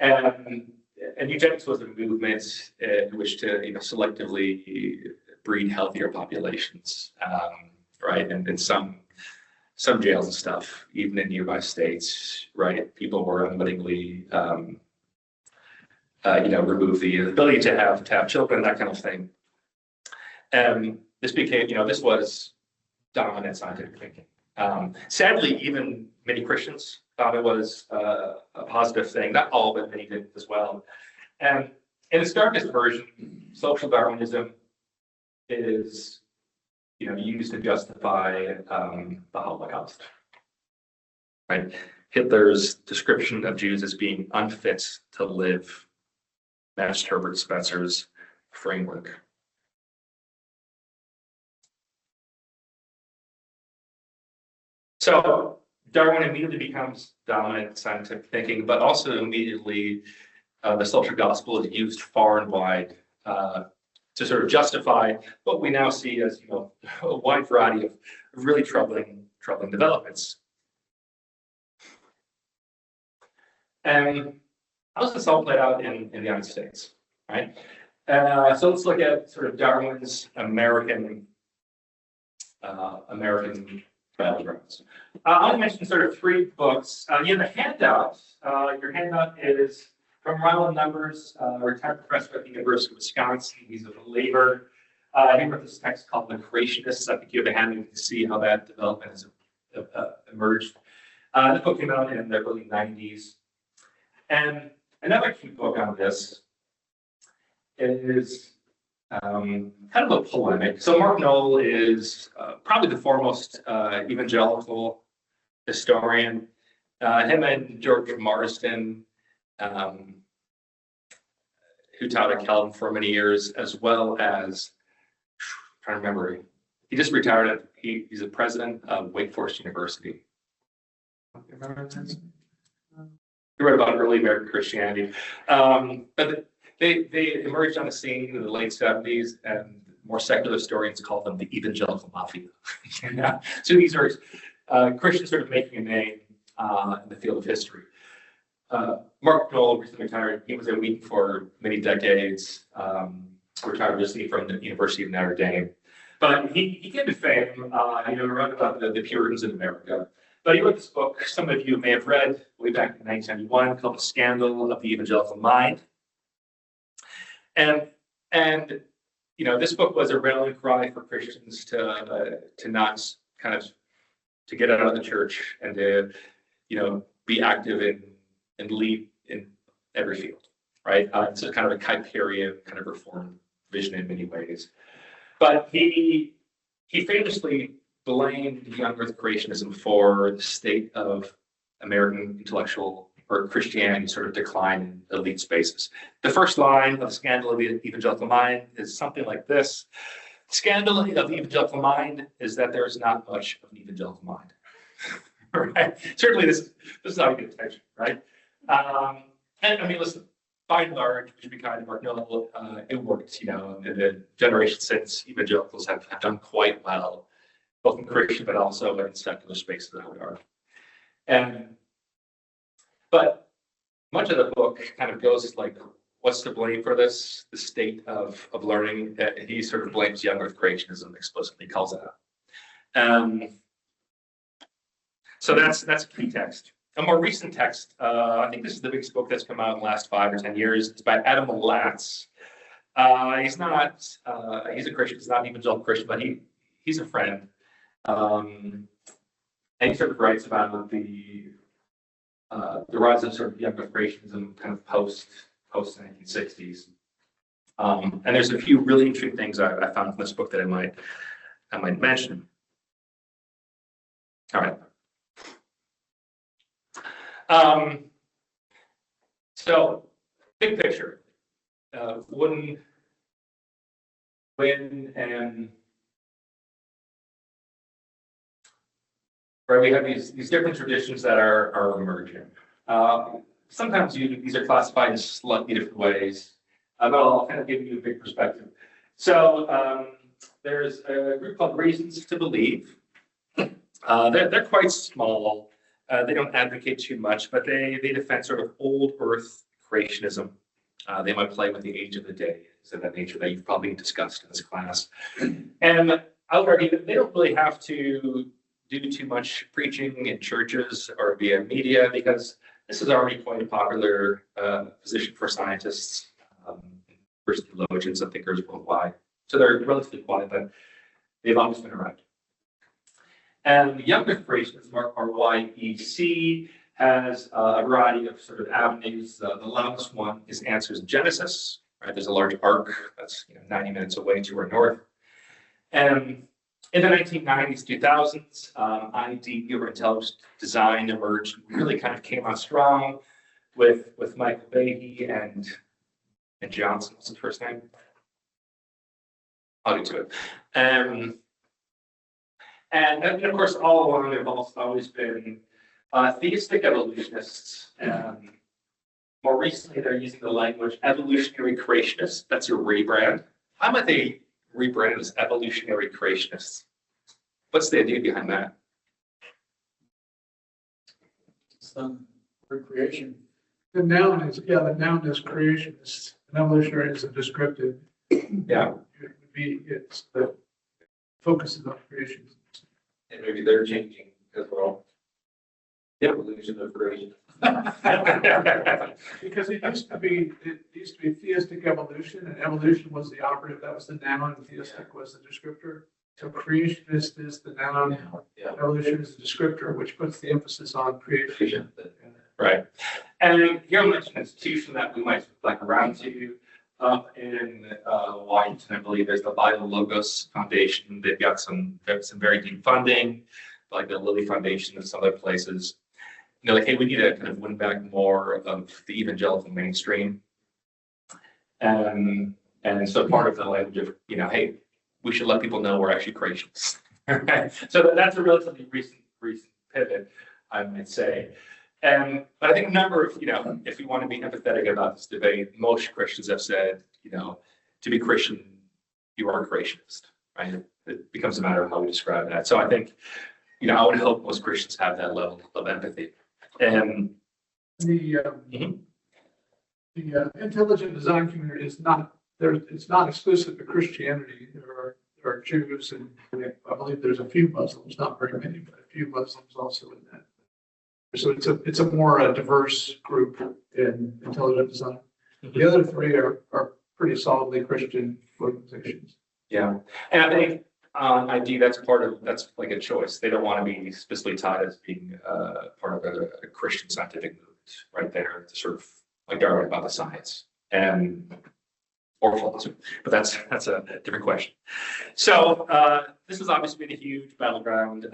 And eugenics was a movement in which to selectively breed healthier populations, right? And in some jails and stuff, even in nearby states, right? People were unwittingly remove the ability to have children, that kind of thing. And this became, this was dominant scientific thinking. Sadly, even many Christians thought it was a positive thing. Not all, but many did as well. And in its darkest version, social Darwinism is, used to justify the Holocaust. Right? Hitler's description of Jews as being unfit to live matched Herbert Spencer's framework. So Darwin immediately becomes dominant scientific thinking, but also immediately the social gospel is used far and wide to sort of justify what we now see as a wide variety of really troubling developments. And how does this all play out in the United States, right? So let's look at sort of Darwin's American backgrounds. I'll mention sort of 3 books. You have a handout. Your handout is from Ronald Numbers, retired professor at the University of Wisconsin. He's a believer. He wrote this text called The Creationists. I think you have a handout to see how that development has emerged. This book came out in the early 90s. And another key book on this is kind of a polemic. So Mark Knoll is probably the foremost evangelical historian. Him and George Marsden, who taught at Calvin for many years, as well as, I'm trying to remember, he just retired. He's the president of Wake Forest University. Remember that? He wrote about early American Christianity. But they emerged on the scene in the late 70s, and more secular historians call them the evangelical mafia. Yeah. So these are Christians sort of making a name in the field of history. Mark Knoll recently retired. He was in Wheaton for many decades, retired recently from the University of Notre Dame. But he came to fame, wrote about the Puritans in America. But he wrote this book, some of you may have read way back in 1991, called The Scandal of the Evangelical Mind. And this book was a rallying cry for Christians to not kind of to get out of the church and to be active and lead in every field, right? It's a kind of a Kuyperian kind of reform vision in many ways. But he famously blamed young Earth creationism for the state of American intellectual or Christianity sort of decline in elite spaces. The first line of Scandal of the Evangelical Mind is something like this. Scandal of the evangelical mind is that there's not much of an evangelical mind. Right? Certainly this is not a good intention, right? And I mean, listen, by and large, we should be kind of Mark Knoll, it worked, in the generation since evangelicals have done quite well, both in Christian but also in secular spaces, I would argue. But much of the book kind of goes like, what's to blame for this? The state of learning. He sort of blames young Earth creationism, explicitly calls it out. So that's a key text. A more recent text, I think this is the biggest book that's come out in the last 5 or 10 years. It's by Adam Latz. He's a Christian, he's not an evangelical Christian, but he's a friend. And he sort of writes about the rise of sort of young Earth creationism kind of post 1960s. And there's a few really interesting things I found from this book that I might I might mention. All right. So, big picture. When right, we have these different traditions that are emerging. Sometimes these are classified in slightly different ways, but I'll kind of give you a big perspective. So there's a group called Reasons to Believe. They're quite small. They don't advocate too much, but they defend sort of old Earth creationism. They might play with the age of the day, is of that nature that you've probably discussed in this class. And I would argue that they don't really have to do too much preaching in churches or via media, because this is already quite a popular position for scientists, first theologians and thinkers worldwide. So they're relatively quiet, but they've always been around. And the younger creationism, or YEC, has a variety of sort of avenues. The loudest one is Answers in Genesis. Right, there's a large arc that's 90 minutes away to our north. And in the 1990s, 2000s, ID or intelligent design emerged, really kind of came on strong with Michael Behe and Johnson. What's his first name? I'll get to it. And of course, all along, there have always been theistic evolutionists. More recently, they're using the language evolutionary creationists. That's your rebrand. How might they rebrand as evolutionary creationists? What's the idea behind that? Some recreation. The noun is creationist, and evolutionary is a descriptive. Yeah. It would be, it's the focus is on creation. And maybe they're changing as well. Yep. Evolution of creation. Because it used to be theistic evolution, and evolution was the operative, that was the noun, and theistic was the descriptor. So creationist is the noun, Yeah. evolution is the descriptor, which puts the emphasis on creation. Right. And here I'm mentioning an institution that we might like around to up in Washington, I believe there's the Bible Logos Foundation. They've got some very deep funding, like the Lilly Foundation and some other places. And they're like, hey, we need to kind of win back more of the evangelical mainstream. And so part of the language of, hey, we should let people know we're actually creationists. So that's a relatively recent pivot, I might say. But I think a number of, if we want to be empathetic about this debate, most Christians have said, to be Christian, you are a creationist, right? It becomes a matter of how we describe that. So I think, I would hope most Christians have that level of empathy. And The intelligent design community is not there. It's not exclusive to Christianity. There are Jews, and I believe there's a few Muslims, not very many, but a few Muslims also in that. So it's a more diverse group in intelligent design. The other three are pretty solidly Christian organizations. Yeah, and I think on ID, that's like a choice. They don't want to be specifically taught as being part of a Christian scientific movement, right there, to sort of like Darwin about the science or philosophy. But that's a different question. So this has obviously been a huge battleground.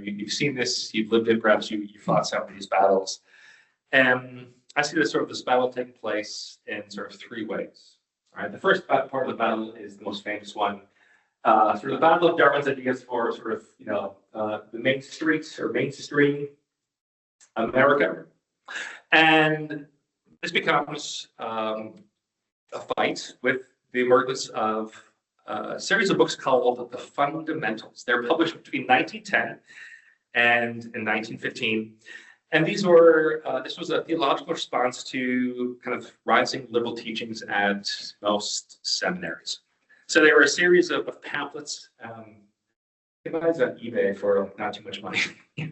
You've seen this, you've lived it, perhaps you fought some of these battles. And I see this battle taking place in sort of three ways. All right, the first part of the battle is the most famous one. Sort of the battle of Darwin's ideas for sort of, the main streets or mainstream America. And this becomes a fight with the emergence of a series of books called The Fundamentals. They're published between 1910 and in 1915. And this was a theological response to kind of rising liberal teachings at most seminaries. So they were a series of pamphlets. You can buy these on eBay for not too much money. You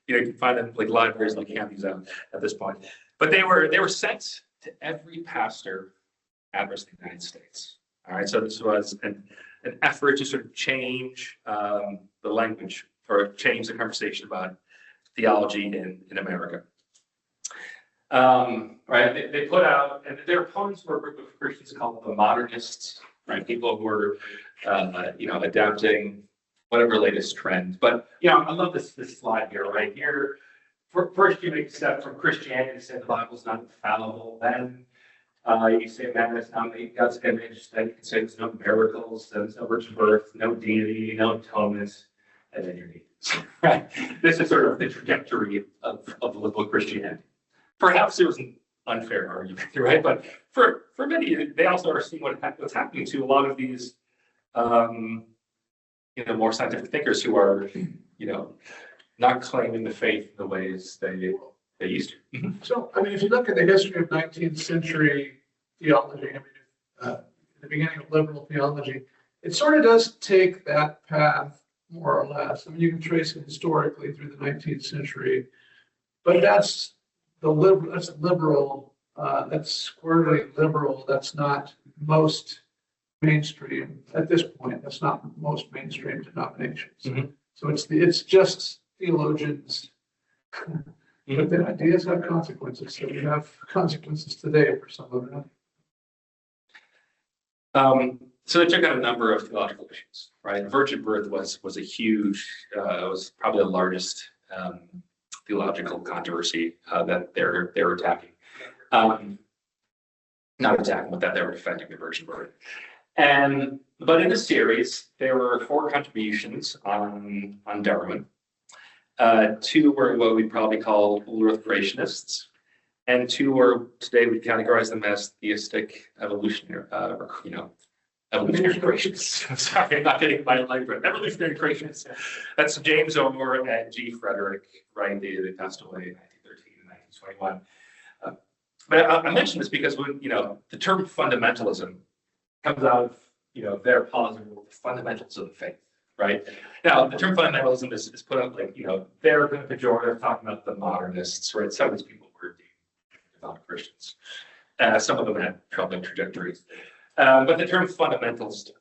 can find them like libraries like hand these out at this point. But they were sent to every pastor across the United States. All right, so this was an effort to sort of change the language or change the conversation about theology in America. Right, they put out, and their opponents were a group of Christians called the Modernists. right? People who are, adapting whatever latest trend. But, I love this slide here, right here. First, you make a step from Christianity to say the Bible's not infallible. Then you say man is not made in God's image. Then you can say there's no miracles, there's no virgin birth, no deity, no atonement, and then you're needed. Right? This is sort of the trajectory of liberal Christianity. Perhaps it was an unfair argument, right? But for many, they also are seeing what's happening to a lot of these, more scientific thinkers who are, not claiming the faith in the ways they used to. So, if you look at the history of 19th century theology, the beginning of liberal theology, it sort of does take that path more or less. You can trace it historically through the 19th century, but that's liberal, that's squarely liberal. That's not most mainstream at this point. That's not most mainstream denominations. Mm-hmm. So it's just theologians. But the ideas have consequences. So we have consequences today for some of them. So they took out a number of theological issues, right? Virgin birth was a huge, was probably the largest theological controversy that they're attacking. Not attacking, but that they were defending the virgin birth. But in the series, there were 4 contributions on Darwin. 2 were what we'd probably call old Earth creationists, and 2 were, today we categorize them as theistic evolutionary creationists. I'm sorry, I'm not getting my language. Evolutionary creationists. That's James Orr and G. Frederick, right? They passed away in 1913 and 1921. But I mention this because when, the term fundamentalism comes out of, their positive fundamentals of the faith. Right now, the term fundamentalism is put up like, they're kind of pejorative, talking about the modernists, right? Some of these people were devout Christians. Some of them had troubling trajectories. But the term fundamentalist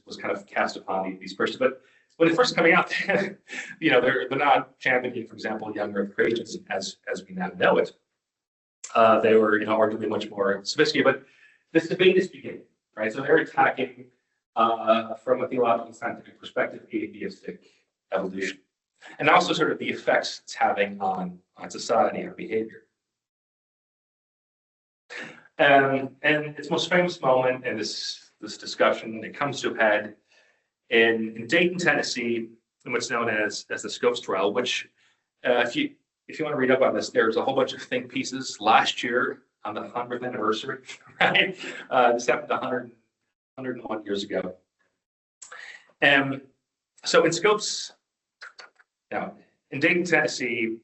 was kind of cast upon these Christians. But when it's first coming out, they're not championing, for example, young Earth creations as we now know it. They were, arguably much more sophisticated. But this debate is beginning, right? So they're attacking. From a theological scientific perspective, atheistic evolution, and also sort of the effects it's having on society and behavior. And its most famous moment in this discussion, it comes to a head in Dayton, Tennessee, in what's known as the Scopes trial. Which, if you want to read up on this, there's a whole bunch of think pieces last year on the 100th anniversary. Right, this happened 101 years ago. So in Scopes, in Dayton, Tennessee,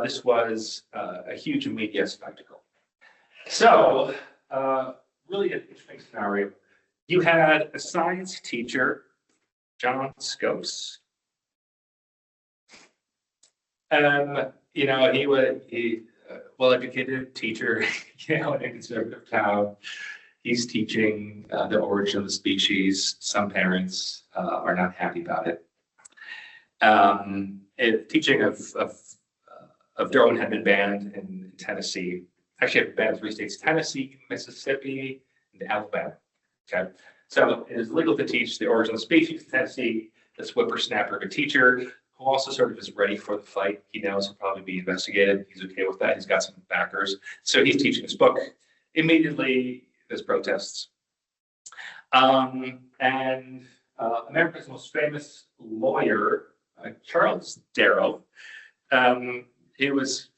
this was a huge media spectacle. So really an interesting scenario. You had a science teacher, John Scopes. He well-educated teacher, in a conservative town. He's teaching the origin of the species. Some parents are not happy about it. Teaching of Darwin had been banned in Tennessee. Actually, it had been banned in 3 states: Tennessee, Mississippi, and Alabama. Okay, so it is legal to teach the origin of the species in Tennessee. This whippersnapper of a teacher who also sort of is ready for the fight. He knows he'll probably be investigated. He's okay with that. He's got some backers. So he's teaching this book. Immediately, there's protests. And America's most famous lawyer, Charles Darrow, he was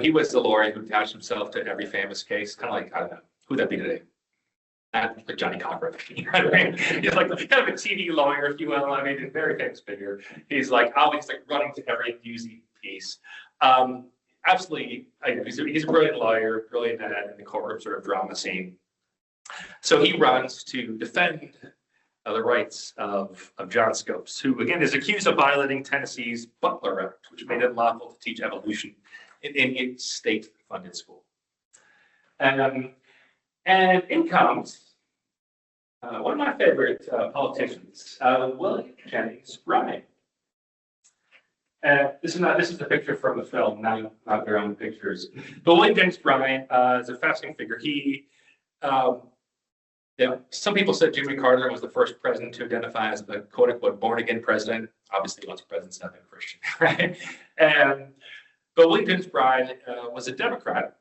he was the lawyer who attached himself to every famous case, kind of like, I don't know, who'd that be today? Not like Johnny Cochran. You know what I mean? He's like kind of a TV lawyer, if you will. A very famous figure. He's always running to every newsy piece. Absolutely, he's a brilliant lawyer, brilliant in the courtroom sort of drama scene. So he runs to defend the rights of John Scopes, who again is accused of violating Tennessee's Butler Act, which made it lawful to teach evolution in its state-funded school. And in comes one of my favorite politicians, William Jennings Bryan. This is the picture from the film, not their own pictures. But Lloyd Davis is a fascinating figure. Some people said Jimmy Carter was the first president to identify as the quote unquote born again president. Obviously, lots of presidents have been Christian, right? But Lloyd Davis was a Democrat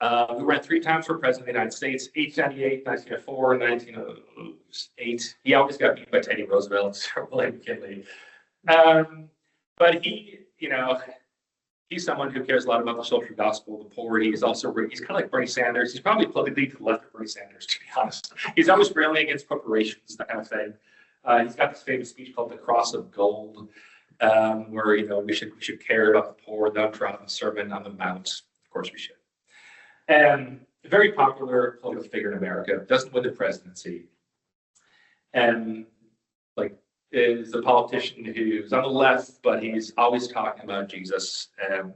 who ran 3 times for president of the United States, 1898, 1904, 1908. He always got beat by Teddy Roosevelt or William McKinley. But he's someone who cares a lot about the social gospel, the poor. He's kind of like Bernie Sanders. He's probably politically to the left of Bernie Sanders, to be honest. He's always railing against corporations, that kind of thing. He's got this famous speech called "The Cross of Gold," where we should care about the poor, the downtrodden, Sermon on the Mount. Of course, we should. And a very popular political figure in America, doesn't win the presidency, and is a politician who's on the left, but he's always talking about Jesus, and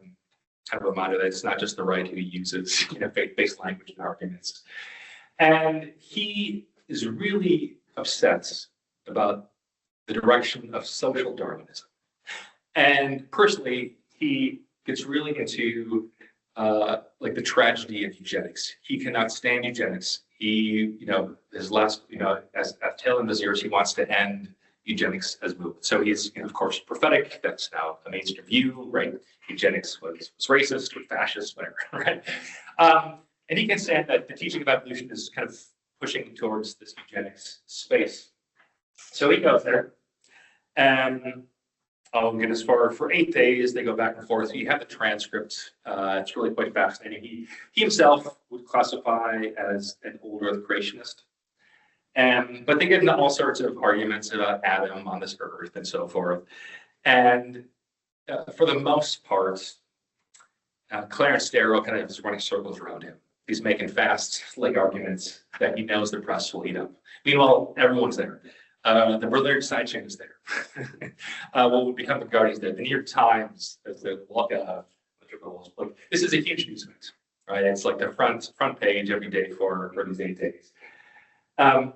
kind of a reminder that it's not just the right who uses faith-based language and arguments. And he is really upset about the direction of social Darwinism. And personally, he gets really into the tragedy of eugenics. He cannot stand eugenics. His last, as at tail end of his years, he wants to end eugenics as movement. So he's, of course, prophetic. That's now a mainstream view, right? Eugenics was racist or fascist, whatever, right? And he can say that the teaching of evolution is kind of pushing towards this eugenics space. So he goes there, and I'll get as far for 8 days. They go back and forth. You have the transcript. It's really quite fascinating. He himself would classify as an old Earth creationist. But they get into all sorts of arguments about Adam on this earth and so forth. And for the most part, Clarence Darrow kind of is running circles around him. He's making fast leg arguments that he knows the press will eat up. Meanwhile, everyone's there. The Berlin sidechain is there. What would become the Guardian's there. The New York Times, this is a huge news event, right? It's like the front page every day for these 8 days. And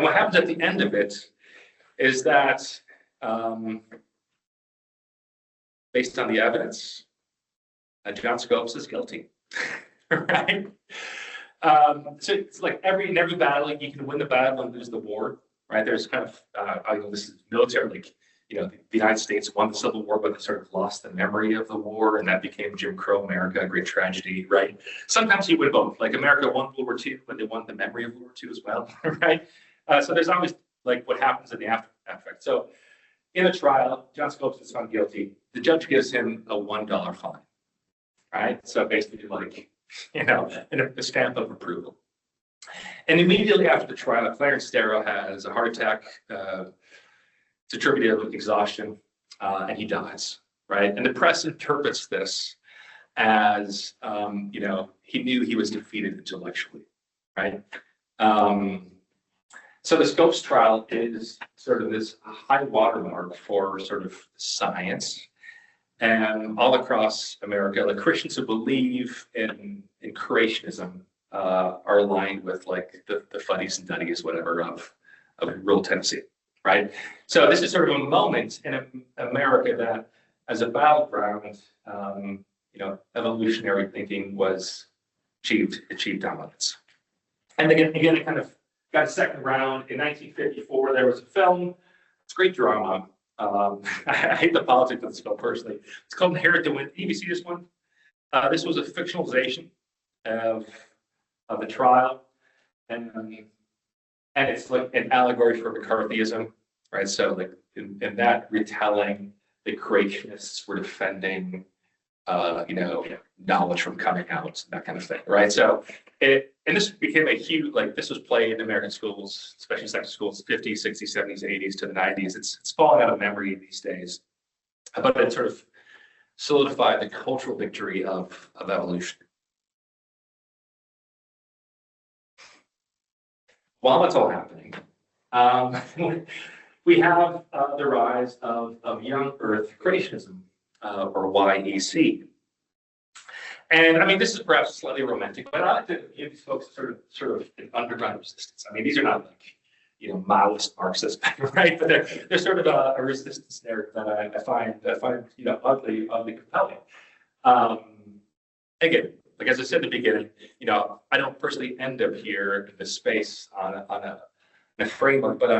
what happens at the end of it is that, based on the evidence, John Scopes is guilty, right? So it's like in every battle, you can win the battle and lose the war, right? There's kind of, this is military, the United States won the Civil War, but they sort of lost the memory of the war, and that became Jim Crow America, a great tragedy, right? Sometimes you win both. Like America won World War II, but they won the memory of World War II as well, right? So there's always what happens in the after effect. So in a trial, John Scopes is found guilty. The judge gives him a $1 fine, right? So basically a stamp of approval. And immediately after the trial, Clarence Darrow has a heart attack. It's attributed to exhaustion, and he dies, right? And the press interprets this as, he knew he was defeated intellectually, right? So the Scopes trial is sort of this high watermark for sort of science. And all across America, Christians who believe in creationism are aligned with the fuddies and duddies, whatever, of rural Tennessee, right? So this is sort of a moment in America that, as a battleground, evolutionary thinking was achieved dominance. And again, it kind of got a second round. In 1954, there was a film. It's great drama. I hate the politics of this film personally. It's called Inherit to Win. Did you see this one? This was a fictionalization of the trial, and it's like an allegory for McCarthyism, right? So in that retelling, the creationists were defending, knowledge from coming out, that kind of thing, right? So and this became a huge, this was played in American schools, especially secondary schools, 50s, 60s, 70s, 80s to the 90s. It's fallen out of memory these days, but it sort of solidified the cultural victory of evolution. While it's all happening, we have the rise of young Earth creationism, or YEC. And I mean, this is perhaps slightly romantic, but I like to give these folks sort of an underground resistance. I mean, these are not Maoist Marxist, right? But they're sort of a resistance narrative that I find oddly compelling. Again, like as I said at the beginning, I don't personally end up here in this space on a framework, but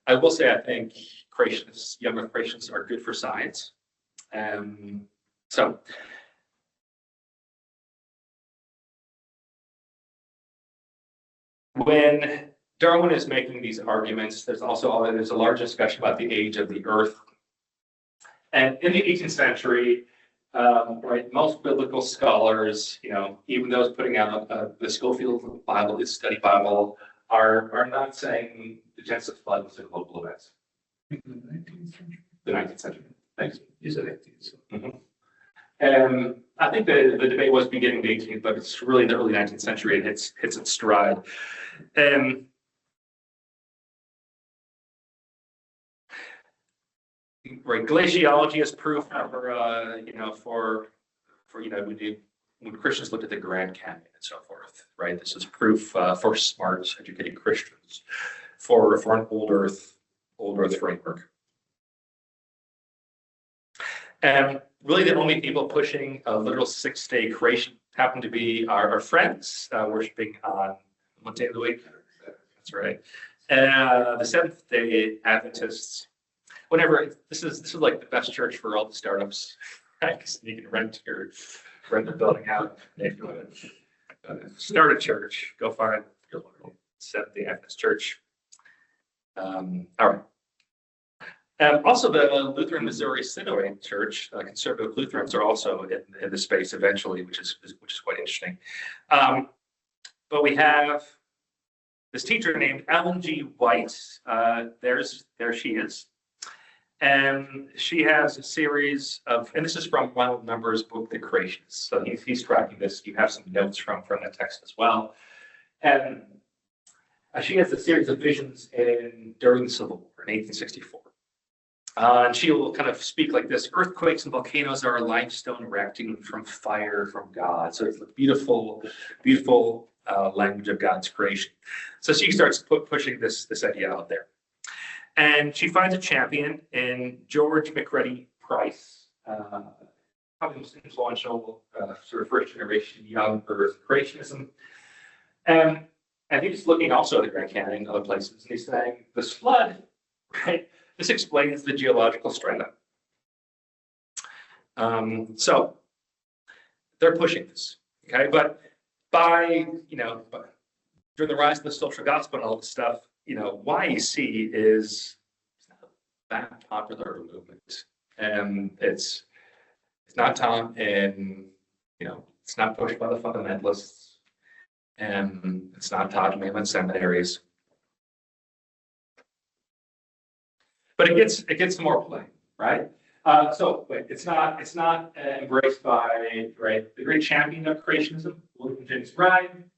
I will say I think creationists, young Earth creationists, are good for science. So. When Darwin is making these arguments, there's a large discussion about the age of the Earth. And in the 18th century, right, most biblical scholars, even those putting out the Schofield Bible, the Study Bible, are not saying the Genesis flood was a global event. The 19th century. The 19th century. Thanks. You said 18th. So. Mm-hmm. I think the debate was beginning in the 18th, but it's really the early 19th century. It hits its stride. Right, glaciology is proof for when Christians looked at the Grand Canyon and so forth. Right, this is proof for smart, educated Christians for an old Earth framework. And really, the only people pushing a literal 6-day creation happen to be our friends worshiping on what day of the week? That's right. The Seventh-day Adventists. This is like the best church for all the startups, right? Because you can rent the building out. If you want to start a church, go find your local Seventh-day Adventist church. All right. Also, the Lutheran Missouri Synod Church, conservative Lutherans, are also in the space eventually, which is quite interesting. But we have this teacher named Ellen G. White. There she is. And she has a series of, and this is from Ronald Number's book, The Creationists. So he's tracking this. You have some notes from that text as well. And she has a series of visions during the Civil War in 1864. And she will kind of speak like this: earthquakes and volcanoes are limestone erecting from fire from God. So it's a beautiful, beautiful language of God's creation. So she starts pushing this idea out there. And she finds a champion in George McCready Price, probably the most influential sort of first generation young Earth creationism. And he's looking also at the Grand Canyon and other places, and he's saying this flood, right? This explains the geological strata. So they're pushing this, okay? But during the rise of the social gospel and all this stuff, YEC is not that popular of a movement, and it's not taught in, it's not pushed by the fundamentalists, and it's not taught in mainland seminaries. But it gets more play, right? It's not embraced by, right, the great champion of creationism, William James Bryan.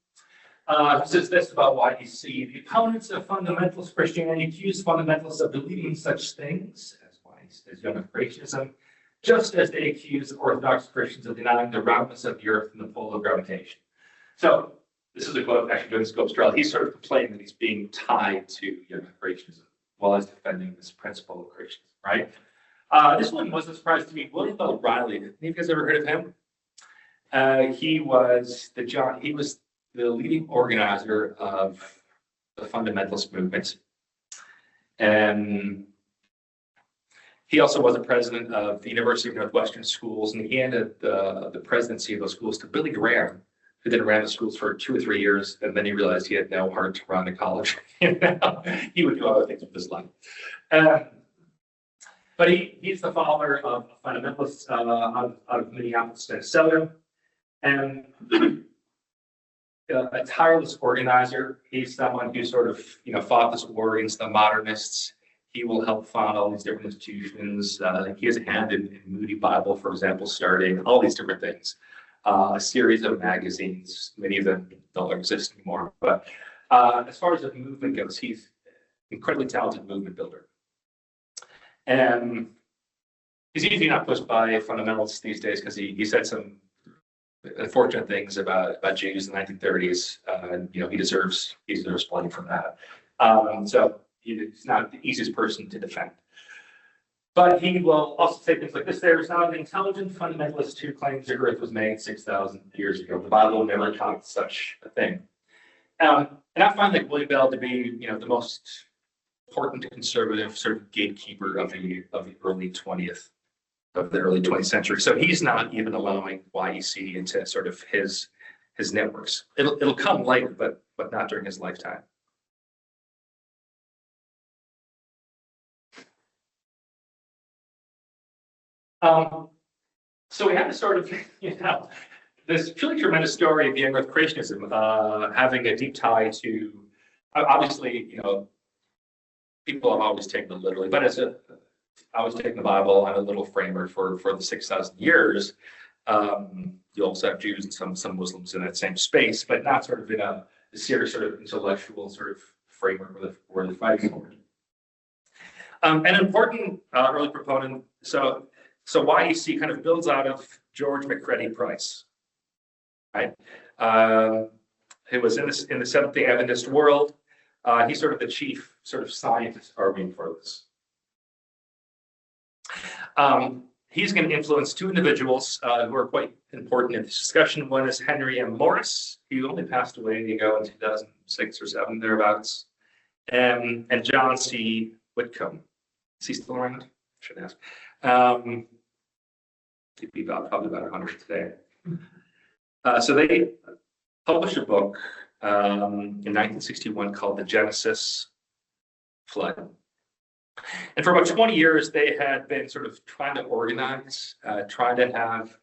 Says this about YEC: the opponents of fundamentalist Christianity accuse fundamentalists of believing such things as young Earth creationism, just as they accuse Orthodox Christians of denying the roundness of the Earth and the pull of gravitation. So this is a quote actually during the Scopes trial. He's sort of complaining that he's being tied to young Earth creationism while he's defending this principle of creationism, right? This one was a surprise to me. William Bell Riley. Have you guys ever heard of him? He was the leading organizer of the fundamentalist movement. And he also was the president of the University of Northwestern Schools, and he handed the presidency of those schools to Billy Graham, who then ran the schools for 2 or 3 years, and then he realized he had no heart to run a college. He would do other things with his life. But he's the father of fundamentalists out of Minneapolis, Minnesota, and a tireless organizer. He's someone who sort of, fought this war against the modernists. He will help found all these different institutions. He has a hand in Moody Bible, for example, starting all these different things. A series of magazines, many of them don't exist anymore. But as far as the movement goes, he's an incredibly talented movement builder. And he's usually not pushed by fundamentalists these days because he said some unfortunate things about Jews in the 1930s. And he deserves blame for that. So he's not the easiest person to defend. But he will also say things like this: there is not an intelligent fundamentalist who claims the earth was made 6,000 years ago. The Bible never taught such a thing. And I find like William Bell to be, the most important conservative sort of gatekeeper of the early 20th century. So he's not even allowing YEC into sort of his networks. It'll come later, but not during his lifetime. So we have this sort of, this truly tremendous story of young Earth creationism, having a deep tie to, obviously, people have always taken it literally, but I was taking the Bible on a little framer for the 6,000 years. You also have Jews and some Muslims in that same space, but not sort of in a serious sort of intellectual sort of framework where they're fighting for it. An important early proponent, so YEC kind of builds out of George McCready Price, right? Who was in the Seventh-day Adventist world. He's sort of the chief sort of scientist arguing for this. He's going to influence two individuals who are quite important in this discussion. One is Henry M. Morris, who only passed away ago in 2006 or 7, thereabouts, and John C. Whitcomb. Is he still around? Should ask. He'd be probably about 100 today. So they published a book in 1961 called The Genesis Flood. And for about 20 years, they had been sort of trying to organize, trying to have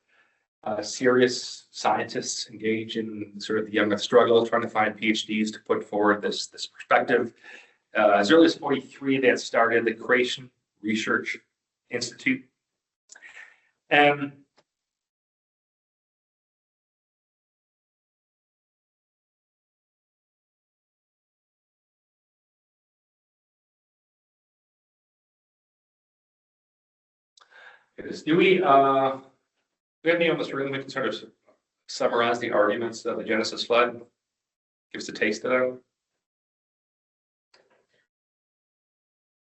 serious scientists engage in sort of the young earth struggle, trying to find PhDs to put forward this perspective. As early as 43, they had started the Creation Research Institute. And do we have any of this room who can sort of summarize the arguments of the Genesis flood? Give us a taste of them.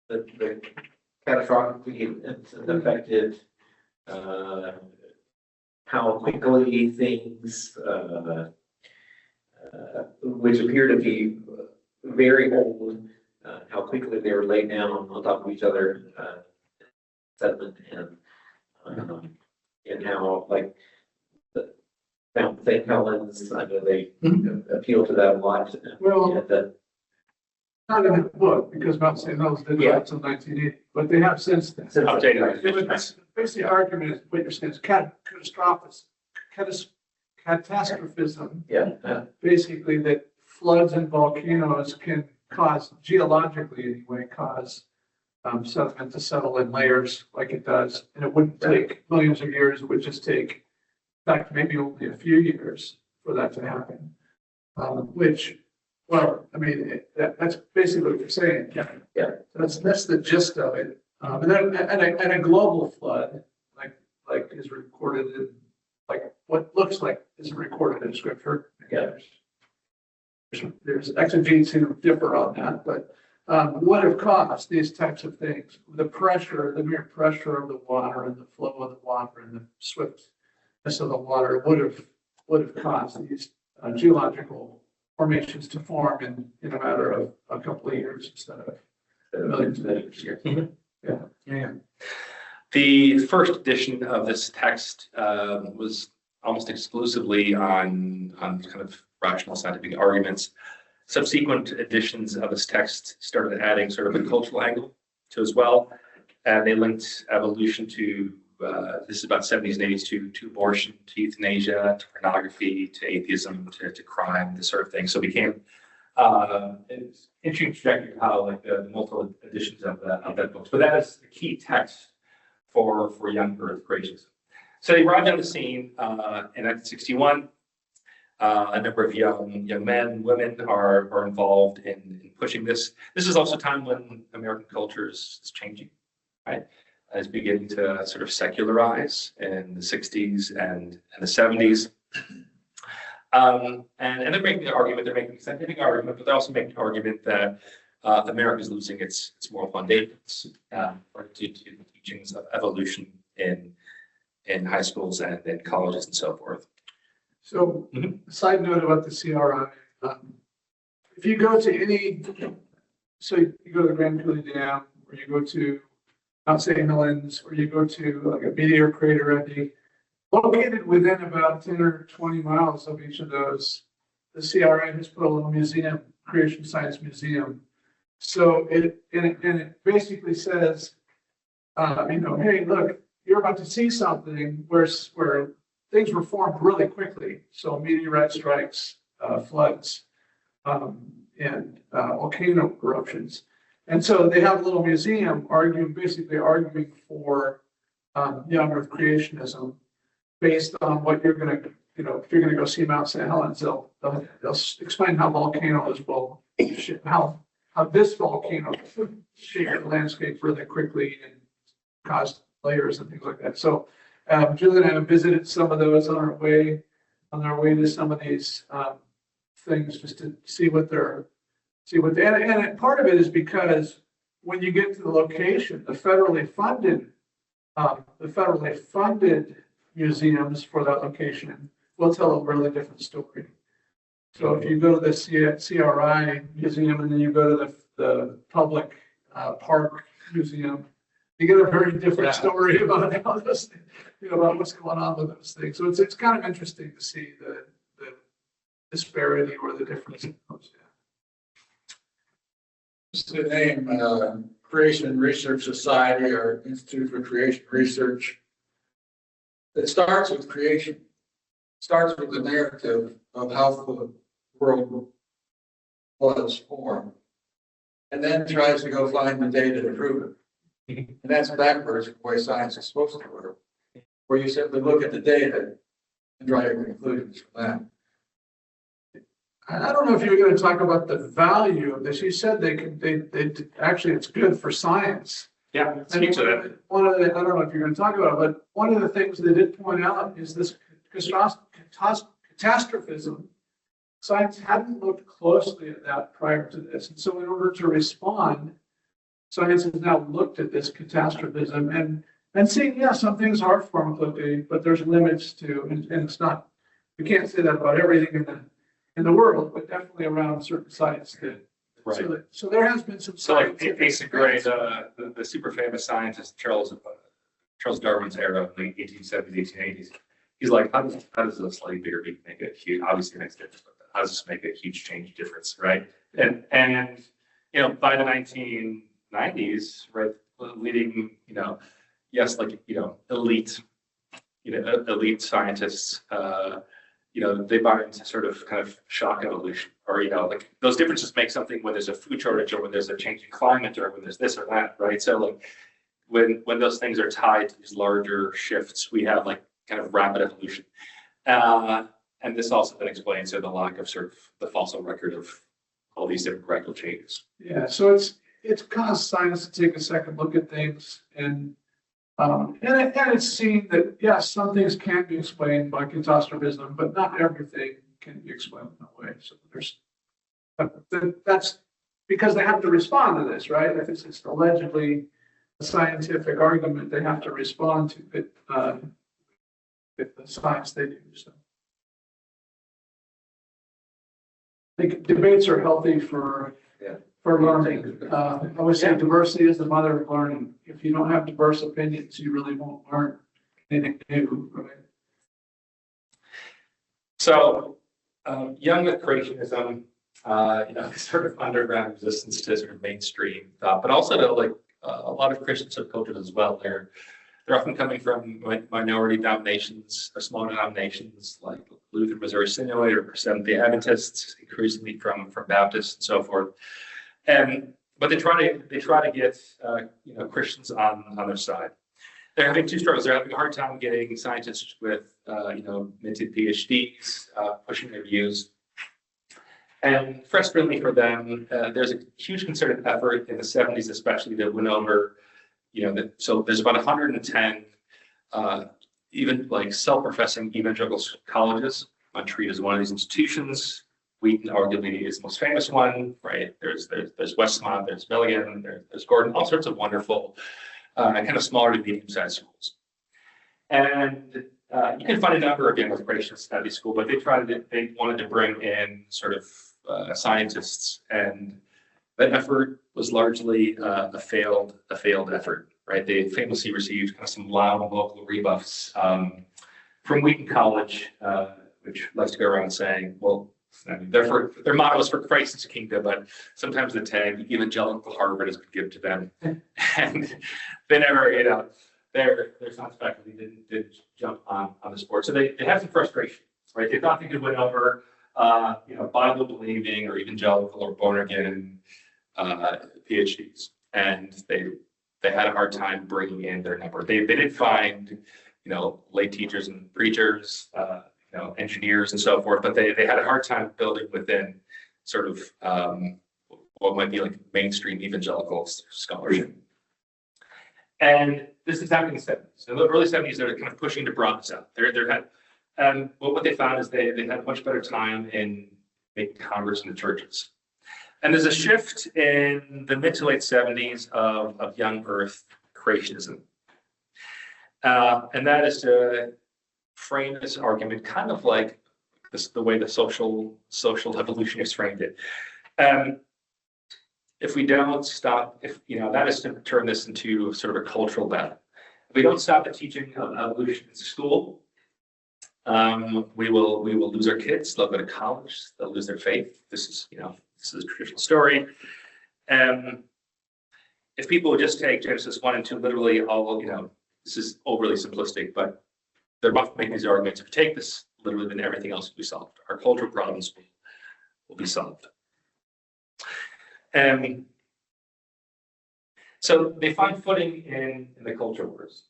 The catastrophic events affected how quickly things, which appear to be very old, how quickly they were laid down on top of each other, sediment, and how, like, the Mount St. Helens, I know they appeal to that a lot. Well, And, not in the book, because Mount St. Helens didn't Yeah. write until 1980, but they have since then. Updated. Basically, the argument is what you're saying is catastrophism. yeah, Basically, that floods and volcanoes can cause, geologically anyway, cause sediment to settle in layers like it does. And it wouldn't take millions of years. It would just take, in fact, maybe only a few years for that to happen. Which, well, I mean, that's basically what you're saying. Yeah. That's the gist of it. And then, and a global flood, like is recorded in, like what looks like is recorded in scripture. Yeah. There's exegetes who differ on that, but what have caused these types of things? The pressure, the mere pressure of the water and the flow of the water and the swiftness of the water would have caused these geological formations to form in a matter of a couple of years instead of millions of years. Yeah. The first edition of this text was almost exclusively on kind of rational scientific arguments. Subsequent editions of this text started adding sort of a cultural angle to as well. And they linked evolution to, this is about 70s and 80s, to abortion, to euthanasia, to pornography, to atheism, to crime, this sort of thing. So it became it's interesting trajectory of how like the multiple editions of that book. But that is the key text for young Earth creationism. So they arrived on the scene in 1961. A number of young men and women are involved in pushing this. This is also a time when American culture is changing, right? It's beginning to sort of secularize in the 60s and the 70s. And they're making the argument, they're making a scientific argument, but they're also making the argument that America is losing its moral foundations due to the teachings of evolution in high schools and in colleges and so forth. So, side note about the CRI, if you go to any, so you go to the Grand Coulee Dam, or you go to Mount St. Helens, or you go to like a meteor crater, I think, located within about 10 or 20 miles of each of those, the CRI has put a little museum, Creation Science Museum. So it basically says, hey, look, you're about to see something where things were formed really quickly. So meteorite strikes, floods, and volcano eruptions. And so they have a little museum basically arguing for young Earth creationism based on what you're going to, if you're going to go see Mount St. Helens, they'll explain how volcanoes will, how this volcano shaped the landscape really quickly and caused layers and things like that. So Julie and I have visited some of those on our way to some of these things just to see what and part of it is because when you get to the location, the federally funded museums for that location will tell a really different story. So if you go to the CRI museum and then you go to the public park museum, you get a very different story about how those, about what's going on with those things. So it's kind of interesting to see the disparity or the difference in those. It's the name Creation Research Society or Institute for Creation Research. It starts with creation. It starts with the narrative of how the world was formed, and then tries to go find the data to prove it. And that's backwards from the way science is supposed to work, where you simply look at the data and draw your conclusions from that. I don't know if you're going to talk about the value of this. You said they actually it's good for science. Yeah, speak to that. I don't know if you're going to talk about it, but one of the things they did point out is this catastrophism. Science hadn't looked closely at that prior to this. And so in order to respond, science has now looked at this catastrophism and seen, some things are pharmacology, but there's limits to, and it's not, we can't say that about everything in the world, but definitely around certain sites that. Right. So there has been some. So like basic grade, the super famous scientist Charles Darwin's era, in the 1870s, 1880s. He's like, how does a slightly bigger beak make a huge? Obviously, it makes a difference, but how does this make a huge difference, right? And by the 1990s, right, leading, elite scientists, they buy into sort of kind of shock evolution, or like those differences make something when there's a food shortage or when there's a change in climate or when there's this or that, right? So like when those things are tied to these larger shifts, we have like kind of rapid evolution. And this also then explains the lack of sort of the fossil record of all these different radical changes. Yeah, so it's caused science to take a second look at things and it's seen that, yes, some things can be explained by catastrophism, but not everything can be explained in that way. So that's because they have to respond to this, right? If it's allegedly a scientific argument, they have to respond to it with the science they do. So I think debates are healthy for learning. I always say diversity is the mother of learning. If you don't have diverse opinions, you really won't learn anything new, right? So, young with creationism, sort of underground resistance to sort of mainstream thought, but also to like a lot of Christian subcultures as well. They're often coming from minority denominations or small denominations like Lutheran Missouri Synod or Seventh-day Adventists, increasingly from Baptists and so forth. But they try to get Christians on their side. They're having two struggles. They're having a hard time getting scientists with minted PhDs pushing their views. And frustratingly for them, there's a huge concerted effort in the 70s, especially, to win over. So there's about 110 even like self-professing evangelical colleges. Montreat is one of these institutions. Wheaton arguably is the most famous one, right? There's Westmont, there's Milligan, there's Gordon, all sorts of wonderful kind of smaller to medium-sized schools. And you can find a number of young earth creationists at these schools, but they wanted to bring in sort of scientists, and that effort was largely a failed effort, right? They famously received kind of some loud local rebuffs from Wheaton College, which likes to go around saying, well, I mean, their motto is for Christ's kingdom, but sometimes the tag evangelical Harvard has been given to them, and they never, their science faculty didn't jump on the sport, so they had some frustration, right? They thought they could win over, Bible believing or evangelical or born again PhDs, and they had a hard time bringing in their number. They did find, lay teachers and preachers, engineers and so forth, but they had a hard time building within sort of what might be like mainstream evangelical scholarship. And this is happening in the 70s. In the early 70s, they're kind of pushing to broaden this out. What they found is they had much better time in making converts in the churches. And there's a shift in the mid to late 70s of young earth creationism. And that is to frame this argument kind of like the way the social evolutionists framed it. If we don't stop, that is to turn this into sort of a cultural battle. If we don't stop the teaching of evolution in school, we will lose our kids. They'll go to college. They'll lose their faith. This is a traditional story. If people would just take Genesis 1 and 2 literally, this is overly simplistic, but they're about to make these arguments. If you take this literally, then everything else will be solved. Our cultural problems will be solved. So they find footing in the culture wars.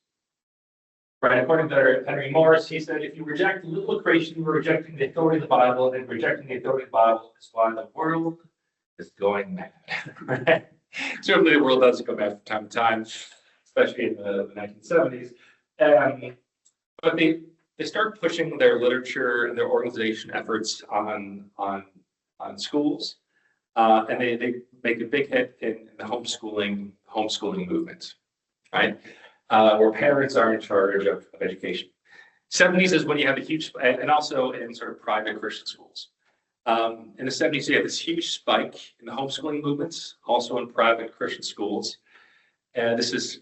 Right, according to Henry Morris, he said, if you reject literal creation, you're rejecting the authority of the Bible, and rejecting the authority of the Bible is why the world is going mad. Right? Certainly the world does go mad from time to time, especially in the 1970s. But they start pushing their literature and their organization efforts on schools, and they make a big hit in the homeschooling movement, right? Where parents are in charge of education. 70s is when you have a huge, and also in sort of private Christian schools. In the 70s, you have this huge spike in the homeschooling movements, also in private Christian schools. And this is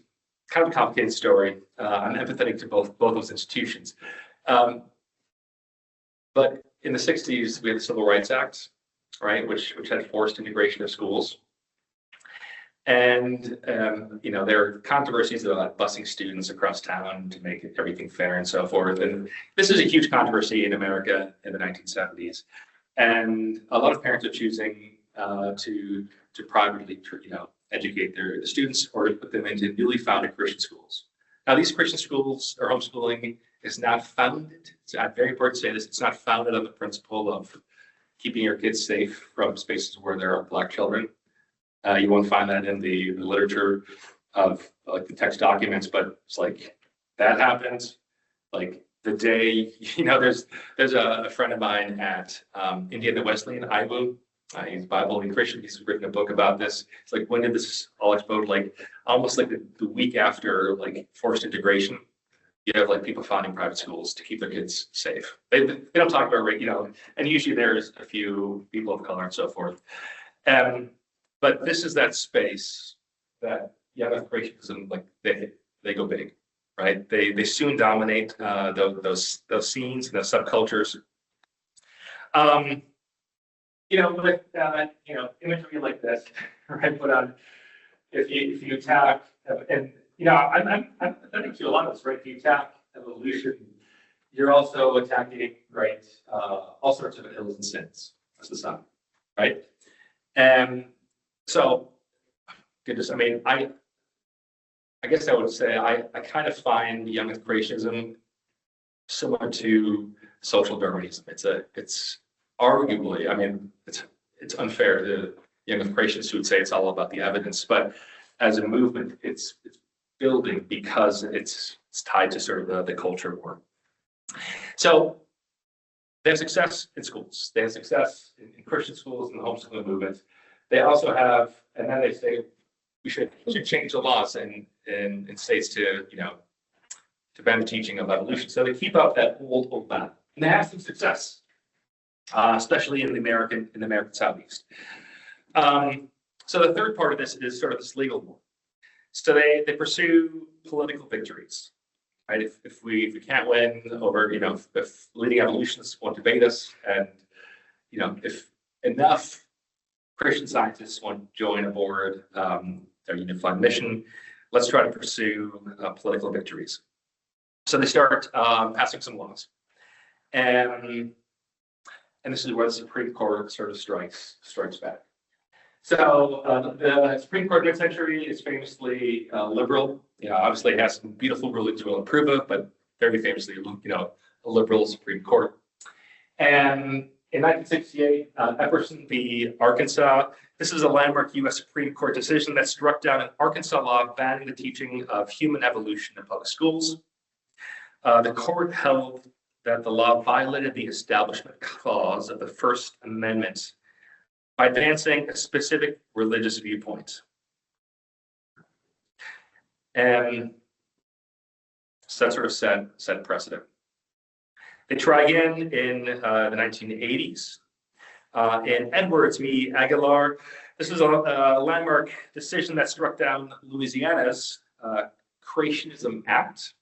kind of a complicated story. I'm empathetic to both those institutions. But in the 60s, we had the Civil Rights Act, right, which had forced integration of schools. And, there are controversies about busing students across town to make everything fair and so forth. And this is a huge controversy in America in the 1970s. And a lot of parents are choosing to privately, educate the students or to put them into newly founded Christian schools. Now, these Christian schools or homeschooling is not founded. It's very important to say this. It's not founded on the principle of keeping your kids safe from spaces where there are Black children. You won't find that in the literature of like the text documents, but it's like that happens. Like the day, there's a friend of mine at Indiana Wesleyan, IWU. He's Bible and Christian. He's written a book about this. It's like, when did this all explode? Like almost like the week after like forced integration. You have like people founding private schools to keep their kids safe. They don't talk about and usually there's a few people of color and so forth. But this is that space that young earth creationism, like they go big, right? They soon dominate those scenes and those subcultures. With imagery like this, right? But if you attack, and I'm pathetic to a lot of this, right? If you attack evolution, you're also attacking, right, all sorts of ills and sins. That's the sun, right? And so, goodness, I guess I would say I kind of find young earth creationism similar to social Darwinism. It's arguably, it's unfair to young earth creationists who would say it's all about the evidence, but as a movement, it's building because it's tied to sort of the culture war. So They have success in schools. They have success in Christian schools and the homeschooling movement. They also have, and then they say we should change the laws in states to, to ban the teaching of evolution. So they keep up that old map, and they have some success, especially in the American Southeast. So the third part of this is sort of this legal one. So they pursue political victories, right? If we can't win over, if leading evolutionists want to debate us, and if enough Christian scientists want to join aboard their unified mission, let's try to pursue political victories. So they start passing some laws, and this is where the Supreme Court sort of strikes back. So the Supreme Court mid-century is famously liberal. Obviously it has some beautiful rulings we'll approve of, but very famously, a liberal Supreme Court. And in 1968, Epperson v. Arkansas, this is a landmark U.S. Supreme Court decision that struck down an Arkansas law banning the teaching of human evolution in public schools. The court held that the law violated the Establishment Clause of the First Amendment by advancing a specific religious viewpoint. And so that sort of set precedent. They try again in the 1980s. In Edwards v. Aguilar, this was a landmark decision that struck down Louisiana's Creationism Act.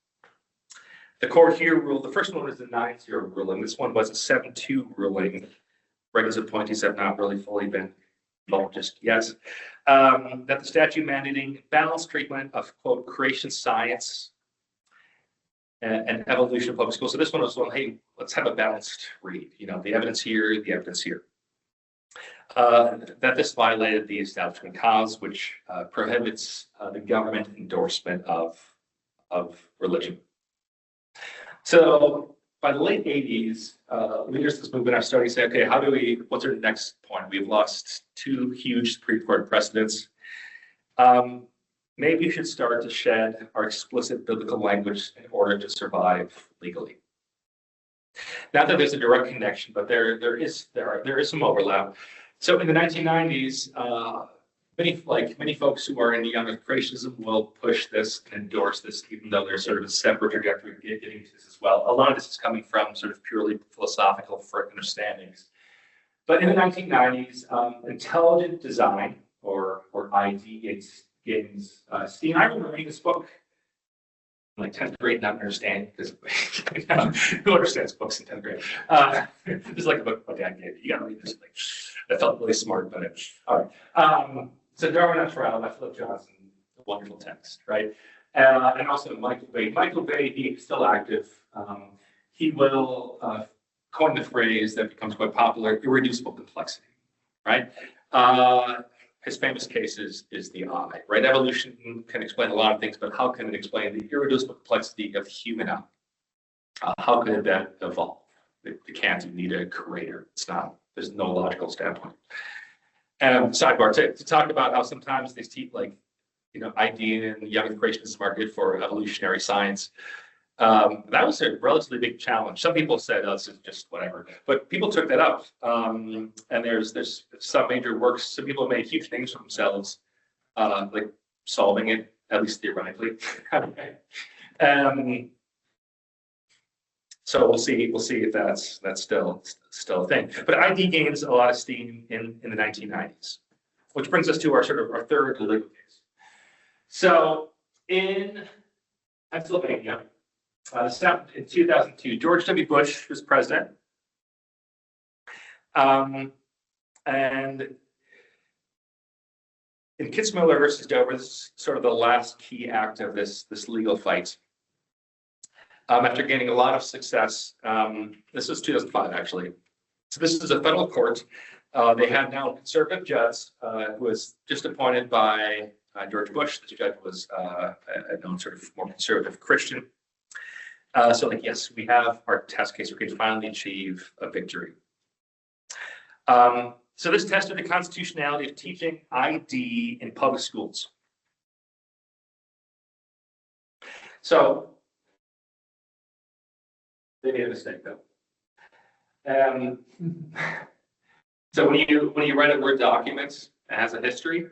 The court here ruled, the first one was the 9-0 ruling. This one was a 7-2 ruling. Regular appointees have not really fully been involved just yet. That the statute mandating balanced treatment of, quote, creation science and evolution of public schools. So this one was, well, hey, let's have a balanced read. The evidence here, the evidence here. That this violated the Establishment Clause, which prohibits the government endorsement of religion. So by the late 80s, leaders of this movement are starting to say, okay, what's our next point? We've lost 2 huge Supreme Court precedents. Maybe we should start to shed our explicit biblical language in order to survive legally. Not that there's a direct connection, but there is some overlap. So in the 1990s, many folks who are in young creationism will push this and endorse this, even though there's sort of a separate trajectory of getting to this as well. A lot of this is coming from sort of purely philosophical understandings. But in the 1990s, intelligent design, or ID, gains steam. I remember reading this book in like 10th grade, not understanding, because who understands books in 10th grade? This is like a book my dad gave me. You got to read this. I felt really smart about it. All right. So Darwin Natural by Philip Johnson, a wonderful text, right? And also Michael Bay. Michael Bay, he's still active. He will coin the phrase that becomes quite popular, irreducible complexity, right? His famous case is the eye, right? Evolution can explain a lot of things, but how can it explain the irreducible complexity of the human eye? How could that evolve? It can't. You need a creator. It's not. There's no logical standpoint. Sidebar, to talk about how sometimes they teach ID and young creationist market for evolutionary science. That was a relatively big challenge. Some people said, oh, this is just whatever, but people took that up. And there's some major works. Some people made huge names for themselves, like solving it, at least theoretically. So we'll see if that's still a thing. But ID gains a lot of steam in the 1990s, which brings us to our third legal case. So in Pennsylvania, in 2002, George W. Bush was president. And in Kitzmiller versus Dover, this is sort of the last key act of this legal fight. After gaining a lot of success, this was 2005 actually. So this is a federal court. They have now a conservative judge who was just appointed by George Bush. This judge was a known sort of more conservative Christian. So yes, we have our test case. We can finally achieve a victory. So this tested the constitutionality of teaching ID in public schools. So they made a mistake though. Um, so when you write a Word document, it has a history,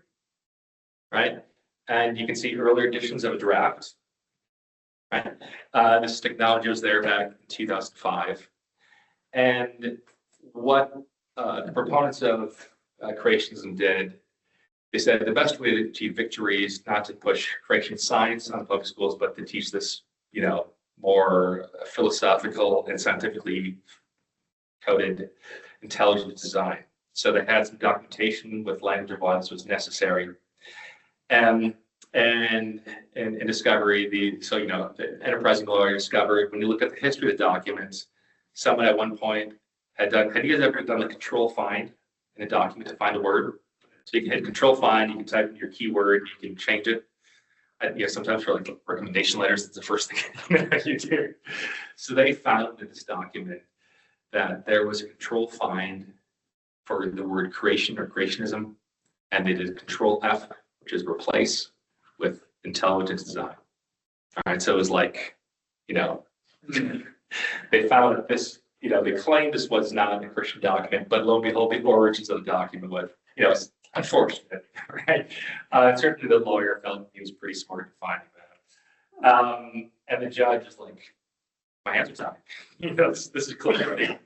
right? And you can see earlier editions of a draft, right? This technology was there back in 2005. And what the proponents of creationism did, they said the best way to achieve victory is not to push creation science on public schools, but to teach this, more philosophical and scientifically coded intelligent design. So they had some documentation with language of why this was necessary. And in discovery, the enterprising lawyer discovered, when you look at the history of the documents, someone at one point had you guys ever done the control find in a document to find a word? So you can hit control find, you can type in your keyword, you can change it. Sometimes for like recommendation letters, it's the first thing you do. So they found in this document that there was a control find for the word creation or creationism, and they did control F, which is replace, with intelligence design. All right, so it was like, they found that this, they claimed this was not a Christian document, but lo and behold, the origins of the document was, it's unfortunate, right? Certainly the lawyer felt he was pretty smart in finding that. And the judge is like, my hands are tied. This is clearly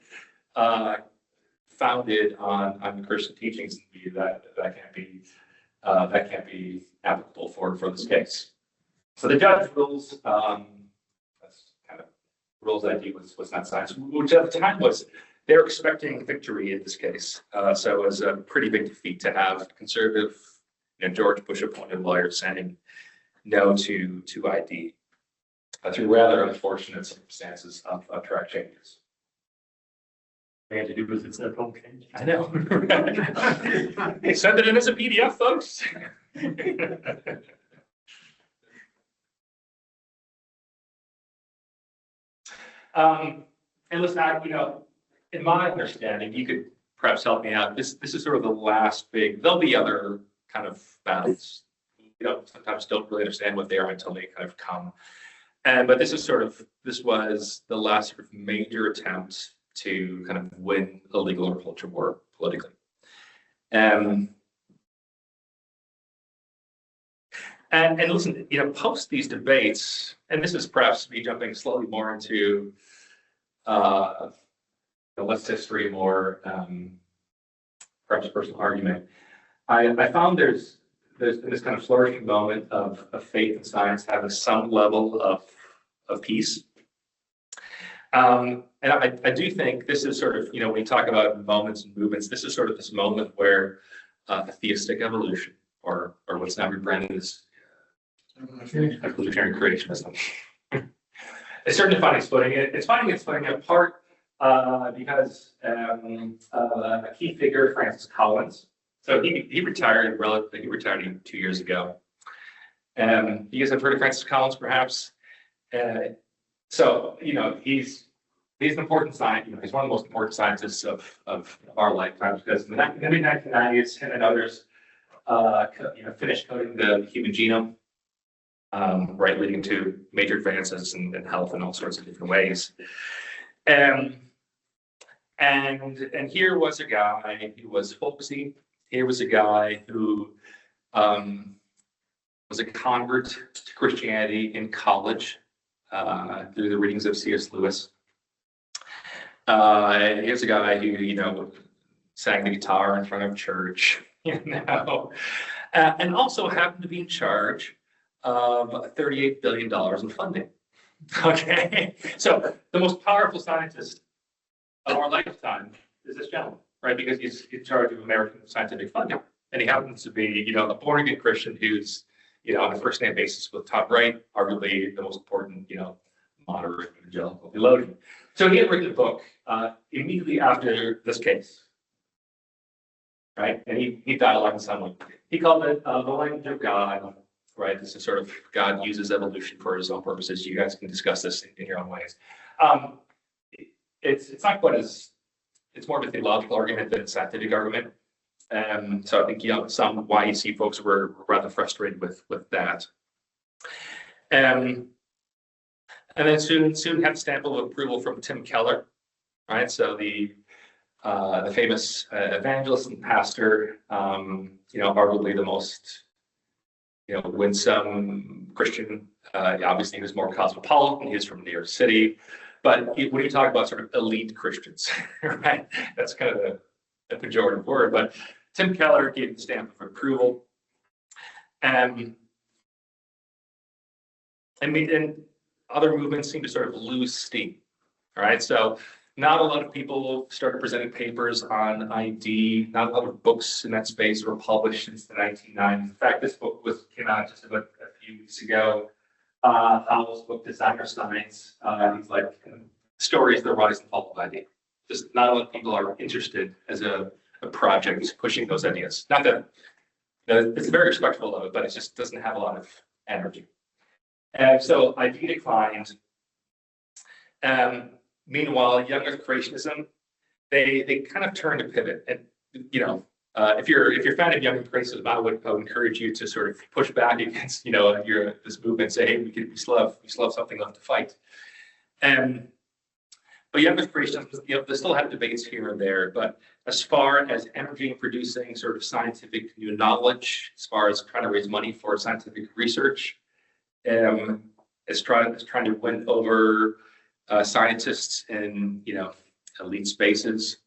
founded on Christian teachings that can't be applicable for this case. So the judge rules, that's kind of rules that he was not science, which at the time was, they're expecting victory in this case. So it was a pretty big defeat to have conservative, George Bush appointed lawyers saying no to ID through rather unfortunate circumstances of track changes. They had to do with its own change. I know. Hey, send it in as a PDF, folks. And listen, in my understanding, you could perhaps help me out. This is sort of the last big. There'll be other kind of battles. Sometimes don't really understand what they are until they kind of come. But this was the last sort of major attempt to kind of win a legal or culture war politically. And listen, post these debates, and this is perhaps me jumping slowly more into less history, more perhaps personal argument. I found there's been this kind of flourishing moment of faith and science having some level of peace. And I do think this is sort of, when you talk about moments and movements, this is sort of this moment where theistic evolution, or what's now rebranded as evolutionary creationism, it's certainly finding its footing. It's finding its footing in part because a key figure, Francis Collins. So he retired 2 years ago. You guys have heard of Francis Collins, perhaps? So he's an important scientist. He's one of the most important scientists of our lifetime, because in the mid-1990s, him and others finished coding the human genome, right, leading to major advances in health in all sorts of different ways. And here was a guy who was folksy. Here was a guy who was a convert to Christianity in college through the readings of C.S. Lewis. Here's a guy who, sang the guitar in front of church, and also happened to be in charge of $38 billion in funding. Okay, so the most powerful scientist of our lifetime is this gentleman, right? Because he's in charge of American scientific funding, and he happens to be, a born-again Christian who's, on a first-name basis with Tom Wright, arguably the most important, moderate evangelical theologian. So he had written a book immediately after this case, right? And he dialogued in some way. He called it the language of God, right? This is sort of God uses evolution for his own purposes. You guys can discuss this in your own ways. It's not quite as, it's more of a theological argument than a scientific argument. So I think, some YEC folks were rather frustrated with that. And then soon had a stamp of approval from Tim Keller, right? So the famous evangelist and pastor, arguably the most, winsome Christian. Obviously, he was more cosmopolitan. He was from New York City. But when you talk about sort of elite Christians, right? That's kind of a pejorative word. But Tim Keller gave the stamp of approval. And other movements seem to sort of lose steam. All right. So not a lot of people started presenting papers on ID. Not a lot of books in that space were published since the 1990s. In fact, this book came out just about a few weeks ago. Howell's book, Designer Science. He's like stories, the rise and fall of ID. Just not a lot of people are interested as a project pushing those ideas. Not that it's very respectful of it, but it just doesn't have a lot of energy. And so ID declined. Meanwhile, young Earth creationism, they kind of turned a pivot. And if you're a fan of young Earth creationism, I would encourage you to sort of push back against this movement and say, hey, we still have something left to fight. But young Earth creationism, they still have debates here and there. But as far as energy and producing sort of scientific new knowledge, as far as trying to raise money for scientific research, is trying to win over scientists in elite spaces.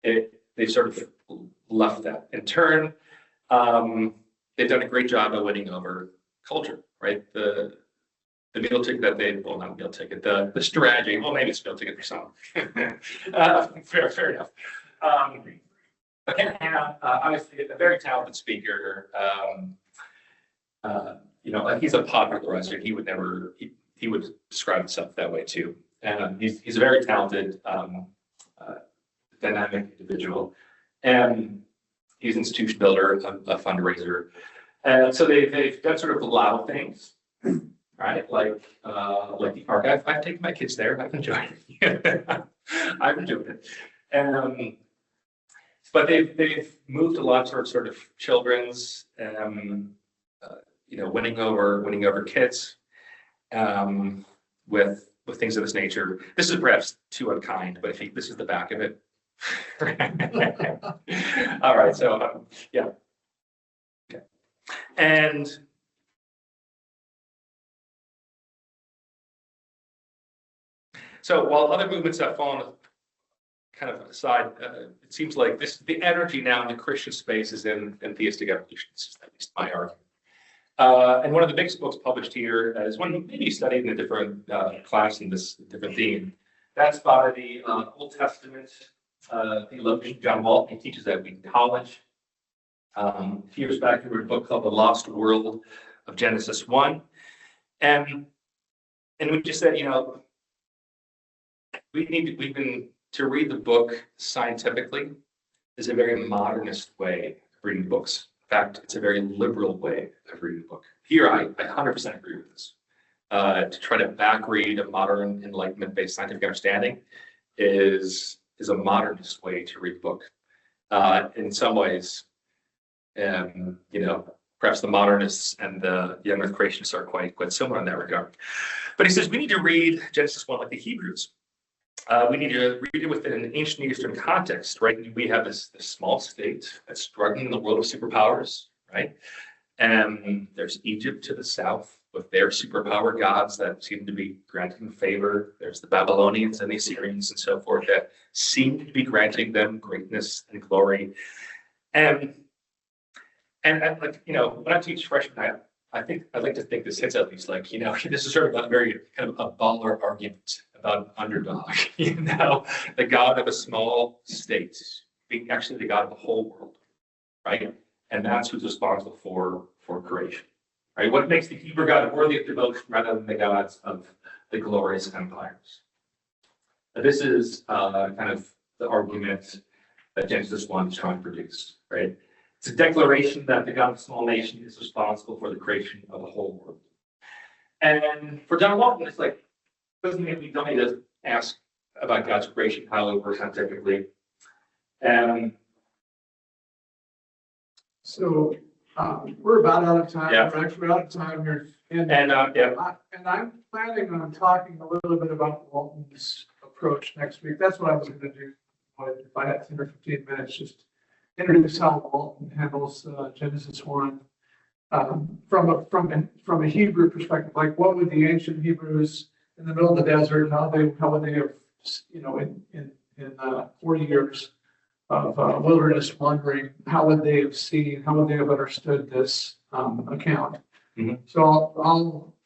They've sort of left that. In turn, they've done a great job of winning over culture, right? The meal ticket that not meal ticket, the strategy. Well, maybe it's meal ticket for some. Fair enough. But Hannah, obviously a very talented speaker. He's a popularizer. He would describe himself that way too. And he's a very talented, dynamic individual. And he's an institution builder, a fundraiser. And so they've done sort of loud things, right? Like the park. I've taken my kids there. I've enjoyed it. I've enjoyed it. And but they've moved a lot towards sort of children's, winning over kids, with things of this nature. This is perhaps too unkind, but this is the back of it. All right. So yeah. Okay. And so while other movements have fallen kind of aside, it seems like the energy now in the Christian space is in theistic evolution. This is at least my argument. And one of the biggest books published here is one maybe studied in a different class in this different theme. That's by the Old Testament theologian John Walton. He teaches that in college. A few years back, he wrote a book called The Lost World of Genesis 1. And we just said, to read the book scientifically is a very modernist way of reading books. In fact, it's a very liberal way of reading a book. Here, I 100% agree with this. To try to backread a modern Enlightenment-based scientific understanding is a modernist way to read the book. In some ways, perhaps the modernists and the young Earth creationists are quite similar in that regard. But he says we need to read Genesis 1 like the Hebrews. We need to read it within an ancient Near Eastern context, right? We have this small state that's struggling in the world of superpowers, right? And there's Egypt to the south with their superpower gods that seem to be granting favor. There's the Babylonians and the Assyrians and so forth that seem to be granting them greatness and glory. And when I teach freshmen, I think I'd like to think this hits at least this is sort of a very kind of a baller argument about an underdog, the God of a small state being actually the God of the whole world, right? And that's who's responsible for creation, right? What makes the Hebrew God worthy of devotion rather than the gods of the glorious empires? Now, this is kind of the argument that Genesis 1 is trying to produce, right? It's a declaration that the God of a small nation is responsible for the creation of the whole world. And for John Walton, it's like, doesn't mean we don't need to ask about God's creation, how it works scientifically. So we're about out of time. Yeah. We're actually out of time here. And Yeah. I'm planning on talking a little bit about Walton's approach approach next week. That's what I was gonna do. If I had 10 or 15 minutes, just introduce how Walton handles Genesis 1. From a Hebrew perspective, like what would the ancient Hebrews in the middle of the desert, how would they have, in 40 years of wilderness wandering, how would they have seen, how would they have understood this account? Mhm. So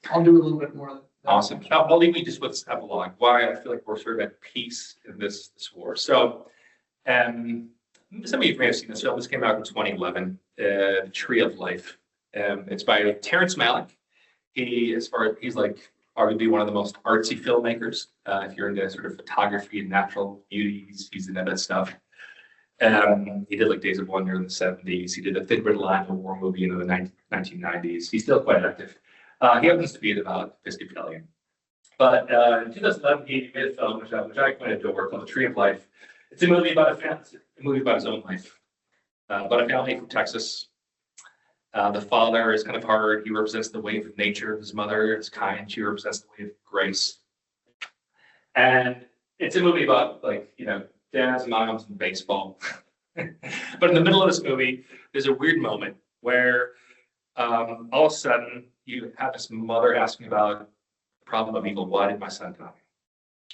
I'll do a little bit more. Awesome. I'll leave you just with this epilogue, why I feel like we're sort of at peace in this war. So, some of you may have seen this film. This came out in 2011, The Tree of Life. It's by Terrence Malick. He's like arguably one of the most artsy filmmakers. If you're into sort of photography and natural beauty, he's into that stuff. He did like Days of Wonder in the 70s. He did a Thin Red Line, a war movie in the 1990s. He's still quite active. He happens to be about Episcopalian. But in 2011, he made a film which I quite adore called The Tree of Life. It's a movie about his own life. About a family from Texas. The father is kind of hard. He represents the wave of nature. His mother is kind. She represents the wave of grace. And it's a movie about dads, moms, and baseball. But in the middle of this movie, there's a weird moment where all of a sudden you have this mother asking about the problem of evil. Why did my son die?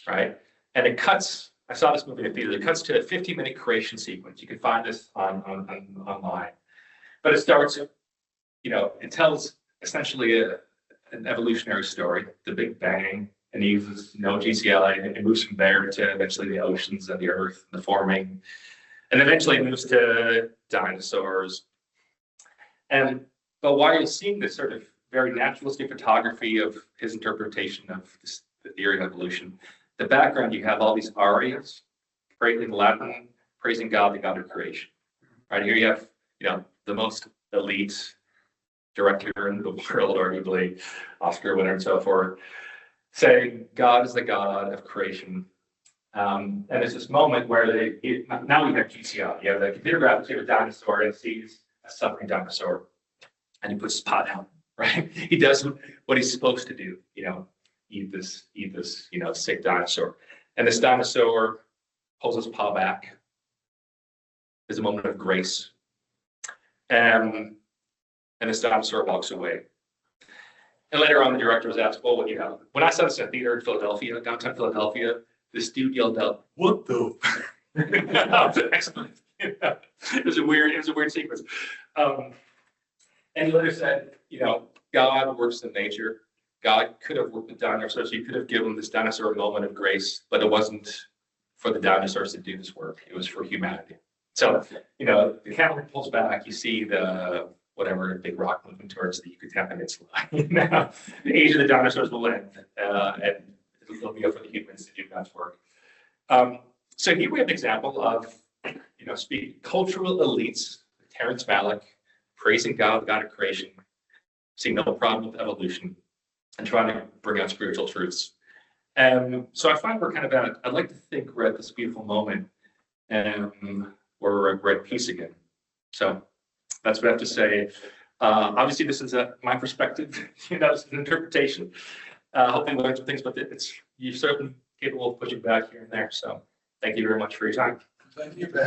Right? And it cuts. I saw this movie in the theater. It cuts to a 50-minute creation sequence. You can find this online. But it starts. It tells essentially an evolutionary story, the Big Bang, and he uses GCL, and it moves from there to eventually the oceans and the earth, and the forming, and eventually it moves to dinosaurs. But while you're seeing this sort of very naturalistic photography of his interpretation of the theory of evolution, the background you have all these arias, in Latin, praising God, the God of creation. Right here you have the most elite director in the world, arguably Oscar winner and so forth, saying God is the God of creation. And it's this moment where now we have GCL. You have the computer graphics, you have a dinosaur, and sees a suffering dinosaur, and he puts his paw down, right? He does what he's supposed to do, eat this, sick dinosaur. And this dinosaur pulls his paw back. There's a moment of grace. And this dinosaur walks away. And later on, the director was asked, well, when I saw this in a theater in Philadelphia, downtown Philadelphia, this dude yelled out, "What the?" Excellent. It was a weird sequence. And he later said, God works in nature. God could have worked with dinosaurs. He could have given this dinosaur a moment of grace, but it wasn't for the dinosaurs to do this work. It was for humanity. So, the camera pulls back. You see the big rock moving towards the Yucatan Peninsula. The age of the dinosaurs will end, and it'll be up for the humans to do God's work. So here we have an example of, speaking cultural elites, Terrence Malick, praising God, the God of creation, seeing no problem with evolution, and trying to bring out spiritual truths. So I find we're kind of I'd like to think we're at this beautiful moment, where we're at peace again. So that's what I have to say. Obviously, this is my perspective. It's an interpretation. Hopefully, we learn some things, but you're certainly capable of pushing back here and there. So, thank you very much for your time. Thank you, Ben.